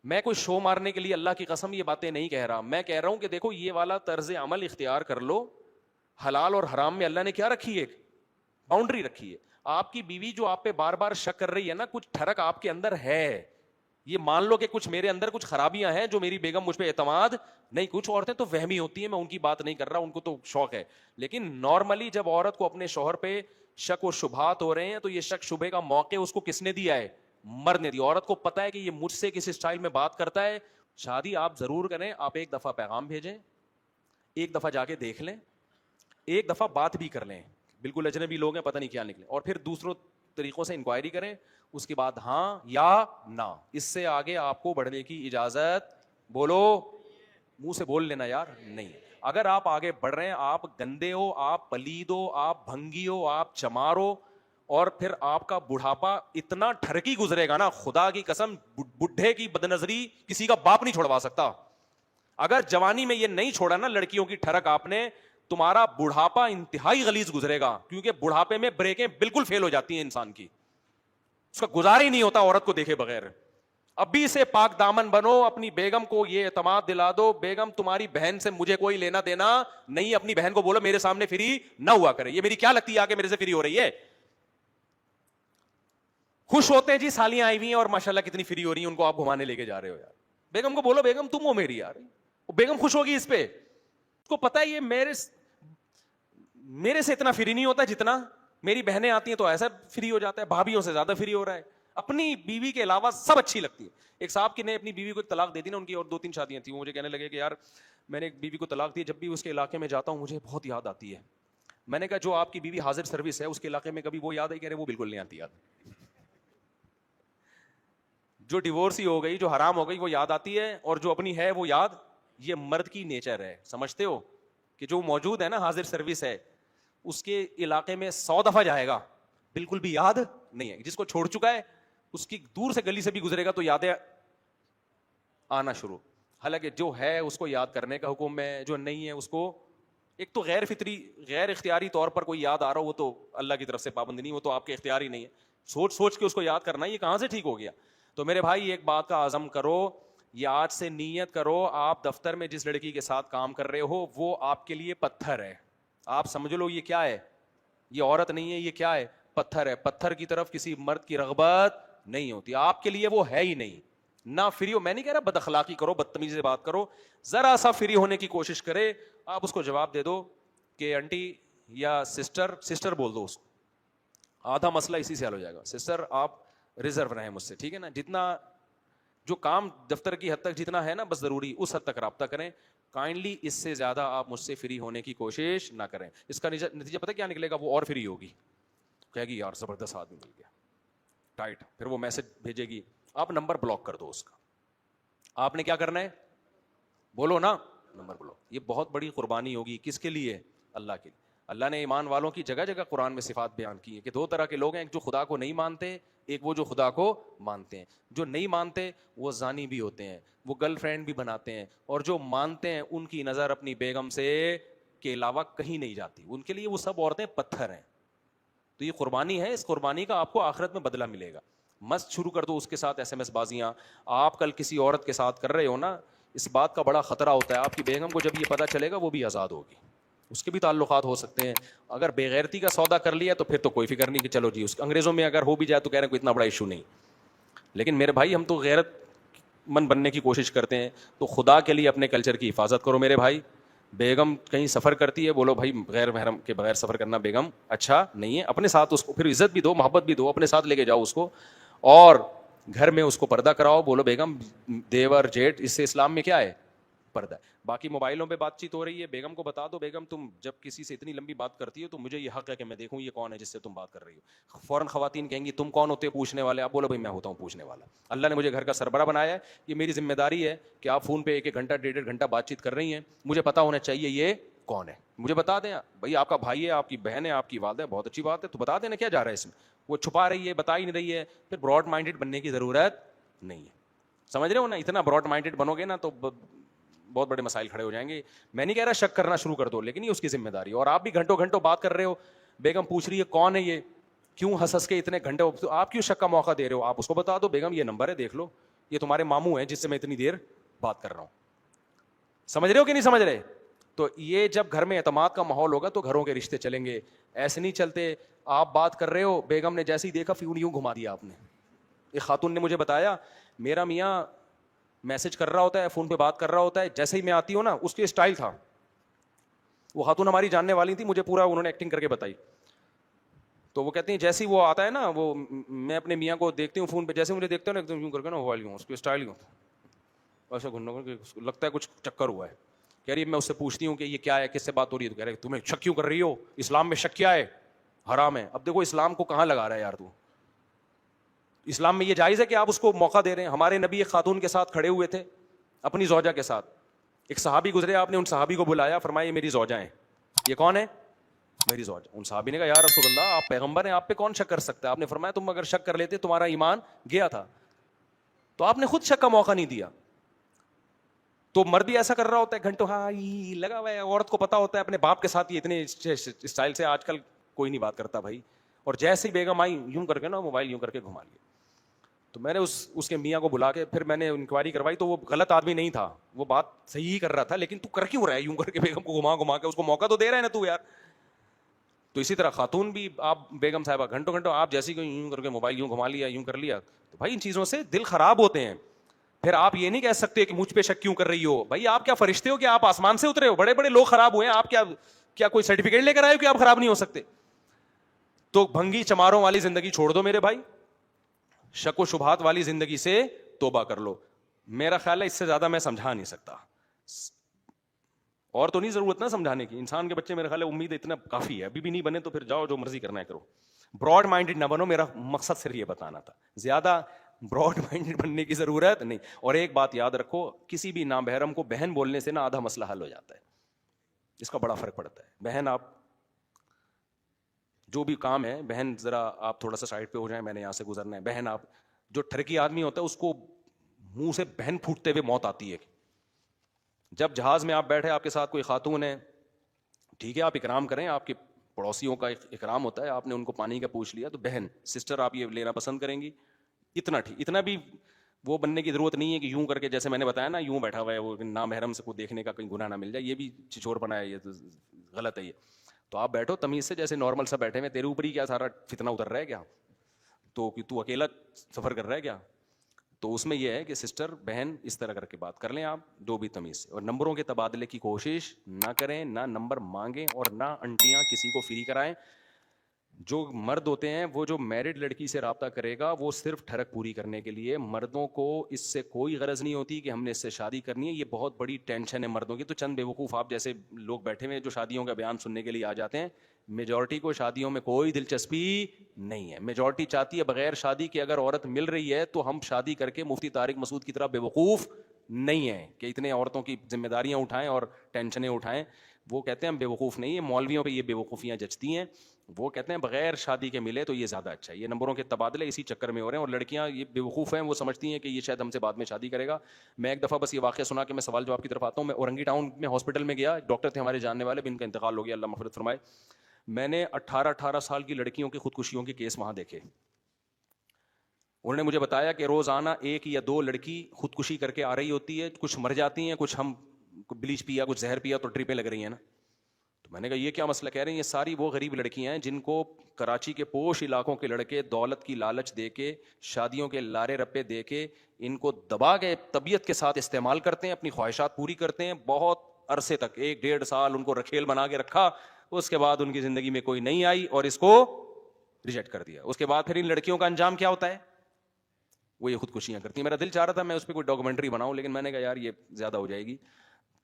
میں کوئی شو مارنے کے لیے اللہ کی قسم یہ باتیں نہیں کہہ رہا. میں کہہ رہا ہوں کہ دیکھو یہ والا طرز عمل اختیار کر لو. حلال اور حرام میں اللہ نے کیا رکھی ہے؟ باؤنڈری رکھی ہے. آپ کی بیوی جو آپ پہ بار بار شک کر رہی ہے نا, کچھ ٹھڑک آپ کے اندر ہے, یہ مان لو کہ کچھ میرے اندر کچھ خرابیاں ہیں جو میری بیگم مجھ پہ اعتماد نہیں. کچھ عورتیں تو وہمی ہوتی ہیں, میں ان کی بات نہیں کر رہا, ان کو تو شوق ہے. لیکن نارملی جب عورت کو اپنے شوہر پہ شک و شبہات ہو رہے ہیں تو یہ شک شبے کا موقع اس کو کس نے دیا ہے؟ مرد نے دی. عورت کو پتا ہے کہ یہ مجھ سے کس اسٹائل میں بات کرتا ہے. شادی آپ ضرور کریں, آپ ایک دفعہ پیغام بھیجیں, ایک دفعہ جا کے دیکھ لیں, ایک دفعہ بات بھی کر لیں, بالکل اجنبی لوگ ہیں پتہ نہیں کیا نکلے, اور پھر دوسروں طریقوں سے انکوائری کریں. اس کے بعد ہاں یا نہ, اس سے آگے آپ کو بڑھنے کی اجازت, بولو منہ سے بول لینا یار, نہیں. اگر آپ آگے بڑھ رہے ہیں, آپ گندے ہو, آپ پلید ہو, آپ بھنگی ہو, آپ چمار ہو, اور پھر آپ کا بڑھاپا اتنا ٹھرکی گزرے گا نا, خدا کی قسم بڈھے کی بدنظری کسی کا باپ نہیں چھوڑوا سکتا. اگر جوانی میں یہ نہیں چھوڑا نا لڑکیوں کی ٹھڑک آپ نے, تمہارا بڑھاپا انتہائی غلیظ گزرے گا. کیونکہ بڑھاپے میں بریکیں بالکل فیل ہو جاتی ہیں انسان کی, اس کا گزارا ہی نہیں ہوتا عورت کو دیکھے بغیر. ابھی سے پاک دامن بنو, اپنی بیگم کو یہ اعتماد دلا دو, بیگم تمہاری بہن سے مجھے کوئی لینا دینا نہیں. اپنی بہن کو بولو میرے سامنے فری نہ ہوا کرے, یہ میری کیا لگتی ہے آ کے میرے سے فری ہو رہی ہے. خوش ہوتے ہیں جی سالیاں آئی ہوئی ہیں اور ماشاءاللہ کتنی فری ہو رہی ہیں, ان کو آپ گھمانے لے کے جا رہے ہو یار. بیگم کو بولو بیگم تم ہو میری یار, بیگم خوش ہوگی اس پہ. اس کو پتا ہے یہ میرے سے اتنا فری نہیں ہوتا جتنا میری بہنیں آتی ہیں تو ایسا فری ہو جاتا ہے, بھابھیوں سے زیادہ فری ہو رہا ہے. اپنی بیوی کے علاوہ سب اچھی لگتی ہے. ایک صاحب کی نے اپنی بیوی کو طلاق دے دی نا, ان کی اور 2-3 شادیاں تھیں, وہ مجھے کہنے لگے کہ یار میں نے ایک بیوی کو طلاق دی, جب بھی اس کے علاقے میں جاتا ہوں مجھے بہت یاد آتی ہے. میں نے کہا جو آپ کی بیوی حاضر سروس ہے اس کے علاقے میں کبھی وہ یاد ہے؟ کہہ رہے وہ بالکل نہیں آتی یاد. جو ڈیورس ہی ہو گئی, جو حرام ہو گئی وہ یاد آتی ہے, اور جو اپنی ہے وہ یاد. یہ مرد کی نیچر ہے, سمجھتے ہو کہ جو موجود ہے نا حاضر سروس ہے اس کے علاقے میں 100 دفعہ جائے گا بالکل بھی یاد نہیں ہے. جس کو چھوڑ چکا ہے اس کی دور سے گلی سے بھی گزرے گا تو یادیں آنا شروع. حالانکہ جو ہے اس کو یاد کرنے کا حکم ہے, جو نہیں ہے اس کو, ایک تو غیر فطری غیر اختیاری طور پر کوئی یاد آ رہا ہو وہ تو اللہ کی طرف سے پابند نہیں, وہ تو آپ کے اختیار ہی نہیں ہے. سوچ سوچ کے اس کو یاد کرنا, یہ کہاں سے ٹھیک ہو گیا. تو میرے بھائی ایک بات کا عزم کرو, یہ آج سے نیت کرو, آپ دفتر میں جس لڑکی کے ساتھ کام کر رہے ہو وہ آپ کے لیے پتھر ہے. آپ سمجھ لو یہ کیا ہے, یہ عورت نہیں ہے, یہ کیا ہے؟ پتھر ہے. پتھر کی طرف کسی مرد کی رغبت نہیں ہوتی, آپ کے لیے وہ ہے ہی نہیں. نہ فری ہو, میں نہیں کہہ رہا بد اخلاقی کرو, بدتمیزی سے بات کرو, ذرا سا فری ہونے کی کوشش کرے. آپ اس کو جواب دے دو کہ آنٹی یا سسٹر بول دو اس کو, آدھا مسئلہ اسی سے حل ہو جائے گا. سسٹر آپ ریزرو رہیں مجھ سے, ٹھیک ہے نا, جتنا جو کام دفتر کی حد تک جتنا ہے نا بس ضروری اس حد تک رابطہ کریں. کائنڈلی اس سے زیادہ آپ مجھ سے فری ہونے کی کوشش نہ کریں. اس کا نتیجہ پتہ کیا نکلے گا, وہ اور فری ہوگی, کہے گی یار زبردست آدمی مل گیا, ٹائٹ. پھر وہ میسج بھیجے گی, آپ نمبر بلاک کر دو اس کا. آپ نے کیا کرنا ہے بولو نا, نمبر بلو. یہ بہت بڑی قربانی ہوگی. کس کے لیے؟ اللہ کے لیے. اللہ نے ایمان والوں کی جگہ جگہ قرآن میں صفات بیان کی ہے کہ دو طرح کے لوگ ہیں, ایک جو خدا کو نہیں مانتے, ایک وہ جو خدا کو مانتے ہیں. جو نہیں مانتے وہ زانی بھی ہوتے ہیں, وہ گرل فرینڈ بھی بناتے ہیں, اور جو مانتے ہیں ان کی نظر اپنی بیگم سے کے علاوہ کہیں نہیں جاتی. ان کے لیے وہ سب عورتیں پتھر ہیں. تو یہ قربانی ہے, اس قربانی کا آپ کو آخرت میں بدلہ ملے گا. مست شروع کر دو اس کے ساتھ SMS بازیاں. آپ کل کسی عورت کے ساتھ کر رہے ہو نا, اس بات کا بڑا خطرہ ہوتا ہے آپ کی بیگم کو جب یہ پتہ چلے گا وہ بھی آزاد ہوگی, اس کے بھی تعلقات ہو سکتے ہیں. اگر بے غیرتی کا سودا کر لیا تو پھر تو کوئی فکر نہیں کہ چلو جی, اس انگریزوں میں اگر ہو بھی جائے تو کہہ رہے ہیں کوئی اتنا بڑا ایشو نہیں. لیکن میرے بھائی ہم تو غیرت مند بننے کی کوشش کرتے ہیں, تو خدا کے لیے اپنے کلچر کی حفاظت کرو میرے بھائی. بیگم کہیں سفر کرتی ہے, بولو بھائی غیر محرم کے بغیر سفر کرنا بیگم اچھا نہیں ہے. اپنے ساتھ اس کو پھر عزت بھی دو, محبت بھی دو, اپنے ساتھ لے کے جاؤ اس کو, اور گھر میں اس کو پردہ کراؤ. بولو بیگم دیور جیٹ, اس سے اسلام میں کیا ہے؟ پردہ. باقی موبائلوں پہ بات چیت ہو رہی ہے, بیگم کو بتا دو بیگم تم جب کسی سے اتنی لمبی بات کرتی ہو تو مجھے یہ حق ہے کہ میں دیکھوں یہ کون ہے جس سے تم بات کر رہی ہو. فوراً خواتین کہیں گی تم کون ہوتے ہو پوچھنے والے؟ آپ بولو بھائی میں ہوتا ہوں پوچھنے والا. اللہ نے مجھے گھر کا سربراہ بنایا ہے, یہ میری ذمہ داری ہے کہ آپ فون پہ 1 گھنٹہ 1.5 گھنٹہ بات چیت کر رہی ہیں, مجھے پتا ہونا چاہیے یہ کون ہے. مجھے بتا دیں بھائی آپ کا بھائی ہے, آپ کی بہن ہے, آپ کی والدہ ہے, بہت اچھی بات ہے, تو بتا دینا کیا جا رہا ہے اس میں. وہ چھپا رہی ہے, بتا ہی نہیں رہی ہے, پھر براڈ مائنڈیڈ بننے کی ضرورت نہیں ہے. سمجھ رہے ہو نا, اتنا براڈ مائنڈیڈ بنو گے نا تو بہت بڑے مسائل کھڑے ہو جائیں گے. میں نہیں کہہ رہا شک کرنا شروع کر دو, لیکن یہ اس کی ذمہ داری ہے. اور آپ بھی گھنٹوں گھنٹوں بات کر رہے ہو, بیگم پوچھ رہی ہے کون ہے یہ, کیوں ہنس کے اتنے گھنٹے, آپ کیوں شک کا موقع دے رہے ہو؟ آپ اس کو بتا دو بیگم یہ نمبر ہے دیکھ لو, یہ تمہارے ماموں ہیں جس سے میں اتنی دیر بات کر رہا ہوں. سمجھ رہے ہو کہ نہیں سمجھ رہے؟ تو یہ جب گھر میں اعتماد کا ماحول ہوگا تو گھروں کے رشتے چلیں گے. ایسے نہیں چلتے. آپ بات کر رہے ہو, بیگم نے جیسے ہی دیکھا فیون یوں گھما دیا آپ نے. ایک خاتون نے مجھے بتایا, میرا میاں میسج کر رہا ہوتا ہے, فون پہ بات کر رہا ہوتا ہے, جیسے ہی میں آتی ہوں نا اس کے اسٹائل تھا. وہ خاتون ہماری جاننے والی تھی, مجھے پورا انہوں نے ایکٹنگ کر کے بتائی. تو وہ کہتی ہیں جیسے ہی وہ آتا ہے نا, وہ میں اپنے میاں کو دیکھتی ہوں فون پہ, جیسے مجھے دیکھتے ہو نا ایک دم یوں کر کے نا موبائل یوں, اس کے اسٹائل یوں ایسے گھنوں کر کے, لگتا ہے کچھ چکر ہوا ہے. کہہ رہی ہے میں اس سے پوچھتی ہوں کہ یہ کیا ہے, کس سے بات ہو رہی ہے, تو کہہ رہے تمہیں شک کیوں کر رہی ہو, اسلام میں شک کیا ہے, حرام ہے. اب دیکھو اسلام کو کہاں لگا رہا ہے یار تو. اسلام میں یہ جائز ہے کہ آپ اس کو موقع دے رہے ہیں. ہمارے نبی ایک خاتون کے ساتھ کھڑے ہوئے تھے, اپنی زوجہ کے ساتھ. ایک صحابی گزرے, آپ نے ان صحابی کو بلایا, فرمایا یہ میری زوجہ ہیں. یہ کون ہے؟ میری زوجہ. ان صحابی نے کہا یا رسول اللہ آپ پیغمبر ہیں, آپ پہ کون شک کر سکتا ہے؟ آپ نے فرمایا تم اگر شک کر لیتے تمہارا ایمان گیا تھا. تو آپ نے خود شک کا موقع نہیں دیا. تو مرد بھی ایسا کر رہا ہوتا ہے گھنٹوں, ہاں لگا ہوا ہے. عورت کو پتا ہوتا ہے اپنے باپ کے ساتھ یہ اتنے اسٹائل سے آج کل کوئی نہیں بات کرتا بھائی. اور جیسے ہی بیگم آئی یوں کر کے نا موبائل یوں کر کے گھما لیا. تو میں نے اس کے میاں کو بلا کے پھر میں نے انکوائری کروائی, تو وہ غلط آدمی نہیں تھا, وہ بات صحیح ہی کر رہا تھا, لیکن تو کر کیوں رہا ہے یوں کر کے بیگم کو گھما کے, اس کو موقع تو دے رہا ہے نا تو یار. تو اسی طرح خاتون بھی, آپ بیگم صاحبہ گھنٹوں گھنٹوں آپ جیسی کو یوں کر کے موبائل یوں گھما لیا, یوں کر لیا, تو بھائی ان چیزوں سے دل خراب ہوتے ہیں. پھر آپ یہ نہیں کہہ سکتے کہ مجھ پہ شک کیوں کر رہی ہو. بھائی آپ کیا فرشتے ہو کہ آپ آسمان سے اترے ہو؟ بڑے بڑے لوگ خراب ہوئے ہیں, آپ کیا کوئی سرٹیفکیٹ لے کر آئے ہو کہ آپ خراب نہیں ہو سکتے؟ تو بھنگی چماروں والی زندگی چھوڑ دو میرے بھائی, شک و شبہات والی زندگی سے توبہ کر لو. میرا خیال ہے اس سے زیادہ میں سمجھا نہیں سکتا, اور تو نہیں ضرورت نا سمجھانے کی. انسان کے بچے میرے خیال ہے امید اتنا کافی ہے, ابھی بھی نہیں بنے تو پھر جاؤ جو مرضی کرنا ہے کرو. براڈ مائنڈیڈ نہ بنو, میرا مقصد صرف یہ بتانا تھا. زیادہ براڈ مائنڈیڈ بننے کی ضرورت نہیں. اور ایک بات یاد رکھو, کسی بھی نامحرم کو بہن بولنے سے نا آدھا مسئلہ حل ہو جاتا ہے. اس کا بڑا فرق پڑتا ہے. بہن آپ جو بھی کام ہے, بہن ذرا آپ تھوڑا سا سائڈ پہ ہو جائیں, میں نے یہاں سے گزرنا ہے. بہن آپ, جو ٹھرکی آدمی ہوتا ہے اس کو منہ سے بہن پھوٹتے ہوئے موت آتی ہے. جب جہاز میں آپ بیٹھے, آپ کے ساتھ کوئی خاتون ہے, ٹھیک ہے آپ اکرام کریں, آپ کے پڑوسیوں کا اکرام ہوتا ہے, آپ نے ان کو پانی کا پوچھ لیا تو بہن سسٹر آپ یہ لینا پسند کریں گی, اتنا ٹھیک. اتنا بھی وہ بننے کی ضرورت نہیں ہے کہ یوں کر کے, جیسے میں نے بتایا نا یوں بیٹھا ہوا ہے, وہ نامحرم سے کوئی دیکھنے کا کہیں گناہ نہ مل جائے, یہ بھی چچور بنا ہے, یہ تو غلط ہے یہ. تو آپ بیٹھو تمیز سے, جیسے نارمل سا بیٹھے ہوئے, تیرے اوپر ہی کیا سارا فتنہ اتر رہا ہے کیا؟ تو اکیلا سفر کر رہا ہے کیا؟ تو اس میں یہ ہے کہ سسٹر بہن اس طرح کر کے بات کر لیں آپ, جو بھی تمیز سے. اور نمبروں کے تبادلے کی کوشش نہ کریں, نہ نمبر مانگیں, اور نہ انٹیاں کسی کو فری کرائیں. جو مرد ہوتے ہیں وہ جو میرڈ لڑکی سے رابطہ کرے گا وہ صرف ٹھڑک پوری کرنے کے لیے. مردوں کو اس سے کوئی غرض نہیں ہوتی کہ ہم نے اس سے شادی کرنی ہے. یہ بہت بڑی ٹینشن ہے مردوں کی. تو چند بیوقوف آپ جیسے لوگ بیٹھے ہوئے جو شادیوں کا بیان سننے کے لیے آ جاتے ہیں, میجورٹی کو شادیوں میں کوئی دلچسپی نہیں ہے. میجورٹی چاہتی ہے بغیر شادی کے اگر عورت مل رہی ہے تو ہم شادی کر کے مفتی طارق مسعود کی طرح بیوقوف نہیں ہیں کہ اتنے عورتوں کی ذمہ داریاں اٹھائیں اور ٹینشنیں اٹھائیں. وہ کہتے ہیں ہم بیوقوف نہیں ہیں, مولویوں پہ یہ بیوقوفیاں جچتی ہیں. وہ کہتے ہیں بغیر شادی کے ملے تو یہ زیادہ اچھا ہے. یہ نمبروں کے تبادلے اسی چکر میں ہو رہے ہیں, اور لڑکیاں یہ بیوقوف ہیں, وہ سمجھتی ہیں کہ یہ شاید ہم سے بعد میں شادی کرے گا. میں ایک دفعہ بس یہ واقعہ سنا کہ میں سوال جواب کی طرف آتا ہوں. میں اورنگی ٹاؤن میں ہاسپٹل میں گیا, ڈاکٹر تھے ہمارے جاننے والے, ان کا انتقال ہو گیا, اللہ مغفرت فرمائے. میں نے 18 سال کی لڑکیوں کی خودکشیوں کے کیس وہاں دیکھے. انہوں نے مجھے بتایا کہ روزانہ 1 یا 2 لڑکی خودکشی کر کے آ رہی ہوتی ہے, کچھ مر جاتی ہیں, کچھ ہم بلیچ پیا, کچھ زہر پیا تو ڈرپیں لگ رہی ہیں نا. تو میں نے کہا یہ کیا مسئلہ, کہہ رہے ہیں یہ ساری وہ غریب لڑکیاں ہیں جن کو کراچی کے پوش علاقوں کے لڑکے دولت کی لالچ دے کے, شادیوں کے لارے رپے دے کے, ان کو دبا کے طبیعت کے ساتھ استعمال کرتے ہیں, اپنی خواہشات پوری کرتے ہیں. بہت عرصے تک 1-1.5 سال ان کو رکھیل بنا کے رکھا, اس کے بعد ان کی زندگی میں کوئی نہیں آئی اور اس کو ریجیکٹ کر دیا. اس کے بعد پھر ان لڑکیوں کا انجام کیا ہوتا ہے, وہ یہ خودکشیاں کرتی ہیں. میرا دل چاہ رہا تھا میں اس پہ کوئی ڈاکومنٹری بناؤں, لیکن میں نے کہا یار یہ زیادہ ہو جائے گی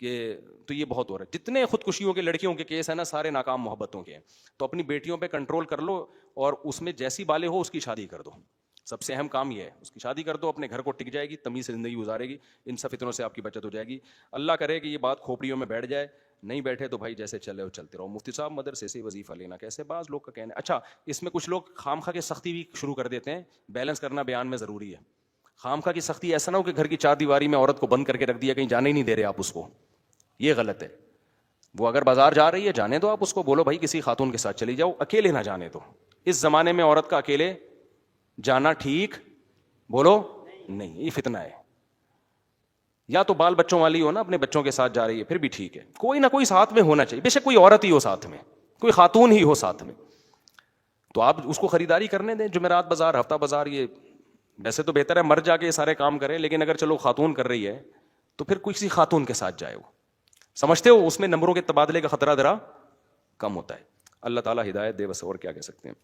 کہ تو یہ بہت ہو رہا ہے. جتنے خودکشیوں کے لڑکیوں کے کیس ہیں نا, سارے ناکام محبتوں کے ہیں. تو اپنی بیٹیوں پہ کنٹرول کر لو, اور اس میں جیسی بالے ہو اس کی شادی کر دو. سب سے اہم کام یہ ہے, اس کی شادی کر دو, اپنے گھر کو ٹک جائے گی, تمیز سے زندگی گزارے گی, ان سب فتنوں سے آپ کی بچت ہو جائے گی. اللہ کرے کہ یہ بات کھوپڑیوں میں بیٹھ جائے. نہیں بیٹھے تو بھائی جیسے چلے ہو چلتے رہو. مفتی صاحب مدرسے سے وظیفہ لینا کیسے, بعض لوگ کا کہنا ہے. اچھا اس میں کچھ لوگ خامخواہ کی سختی بھی شروع کر دیتے ہیں, بیلنس کرنا بیان میں ضروری ہے. خامخواہ کی سختی ایسا نہ ہو کہ گھر کی 4 دیواری میں عورت کو بند کر کے رکھ دیا, کہیں جانے ہی نہیں دے رہے آپ اس کو, یہ غلط ہے. وہ اگر بازار جا رہی ہے جانے دو, آپ اس کو بولو بھائی کسی خاتون کے ساتھ چلی جاؤ, اکیلے نہ جانے دو. اس زمانے میں عورت کا اکیلے جانا ٹھیک بولو نہیں, یہ فتنہ ہے. یا تو بال بچوں والی ہو نا, اپنے بچوں کے ساتھ جا رہی ہے پھر بھی ٹھیک ہے, کوئی نہ کوئی ساتھ میں ہونا چاہیے, بے شک کوئی عورت ہی ہو ساتھ میں, کوئی خاتون ہی ہو ساتھ میں, تو آپ اس کو خریداری کرنے دیں. جمعرات بازار, ہفتہ بازار, یہ ویسے تو بہتر ہے مر جا کے یہ سارے کام کرے, لیکن اگر چلو خاتون کر رہی ہے تو پھر کسی خاتون کے ساتھ جائے. وہ سمجھتے ہو اس میں نمبروں کے تبادلے کا خطرہ ذرا کم ہوتا ہے. اللہ تعالیٰ ہدایت دے, بس اور کیا کہہ سکتے ہیں.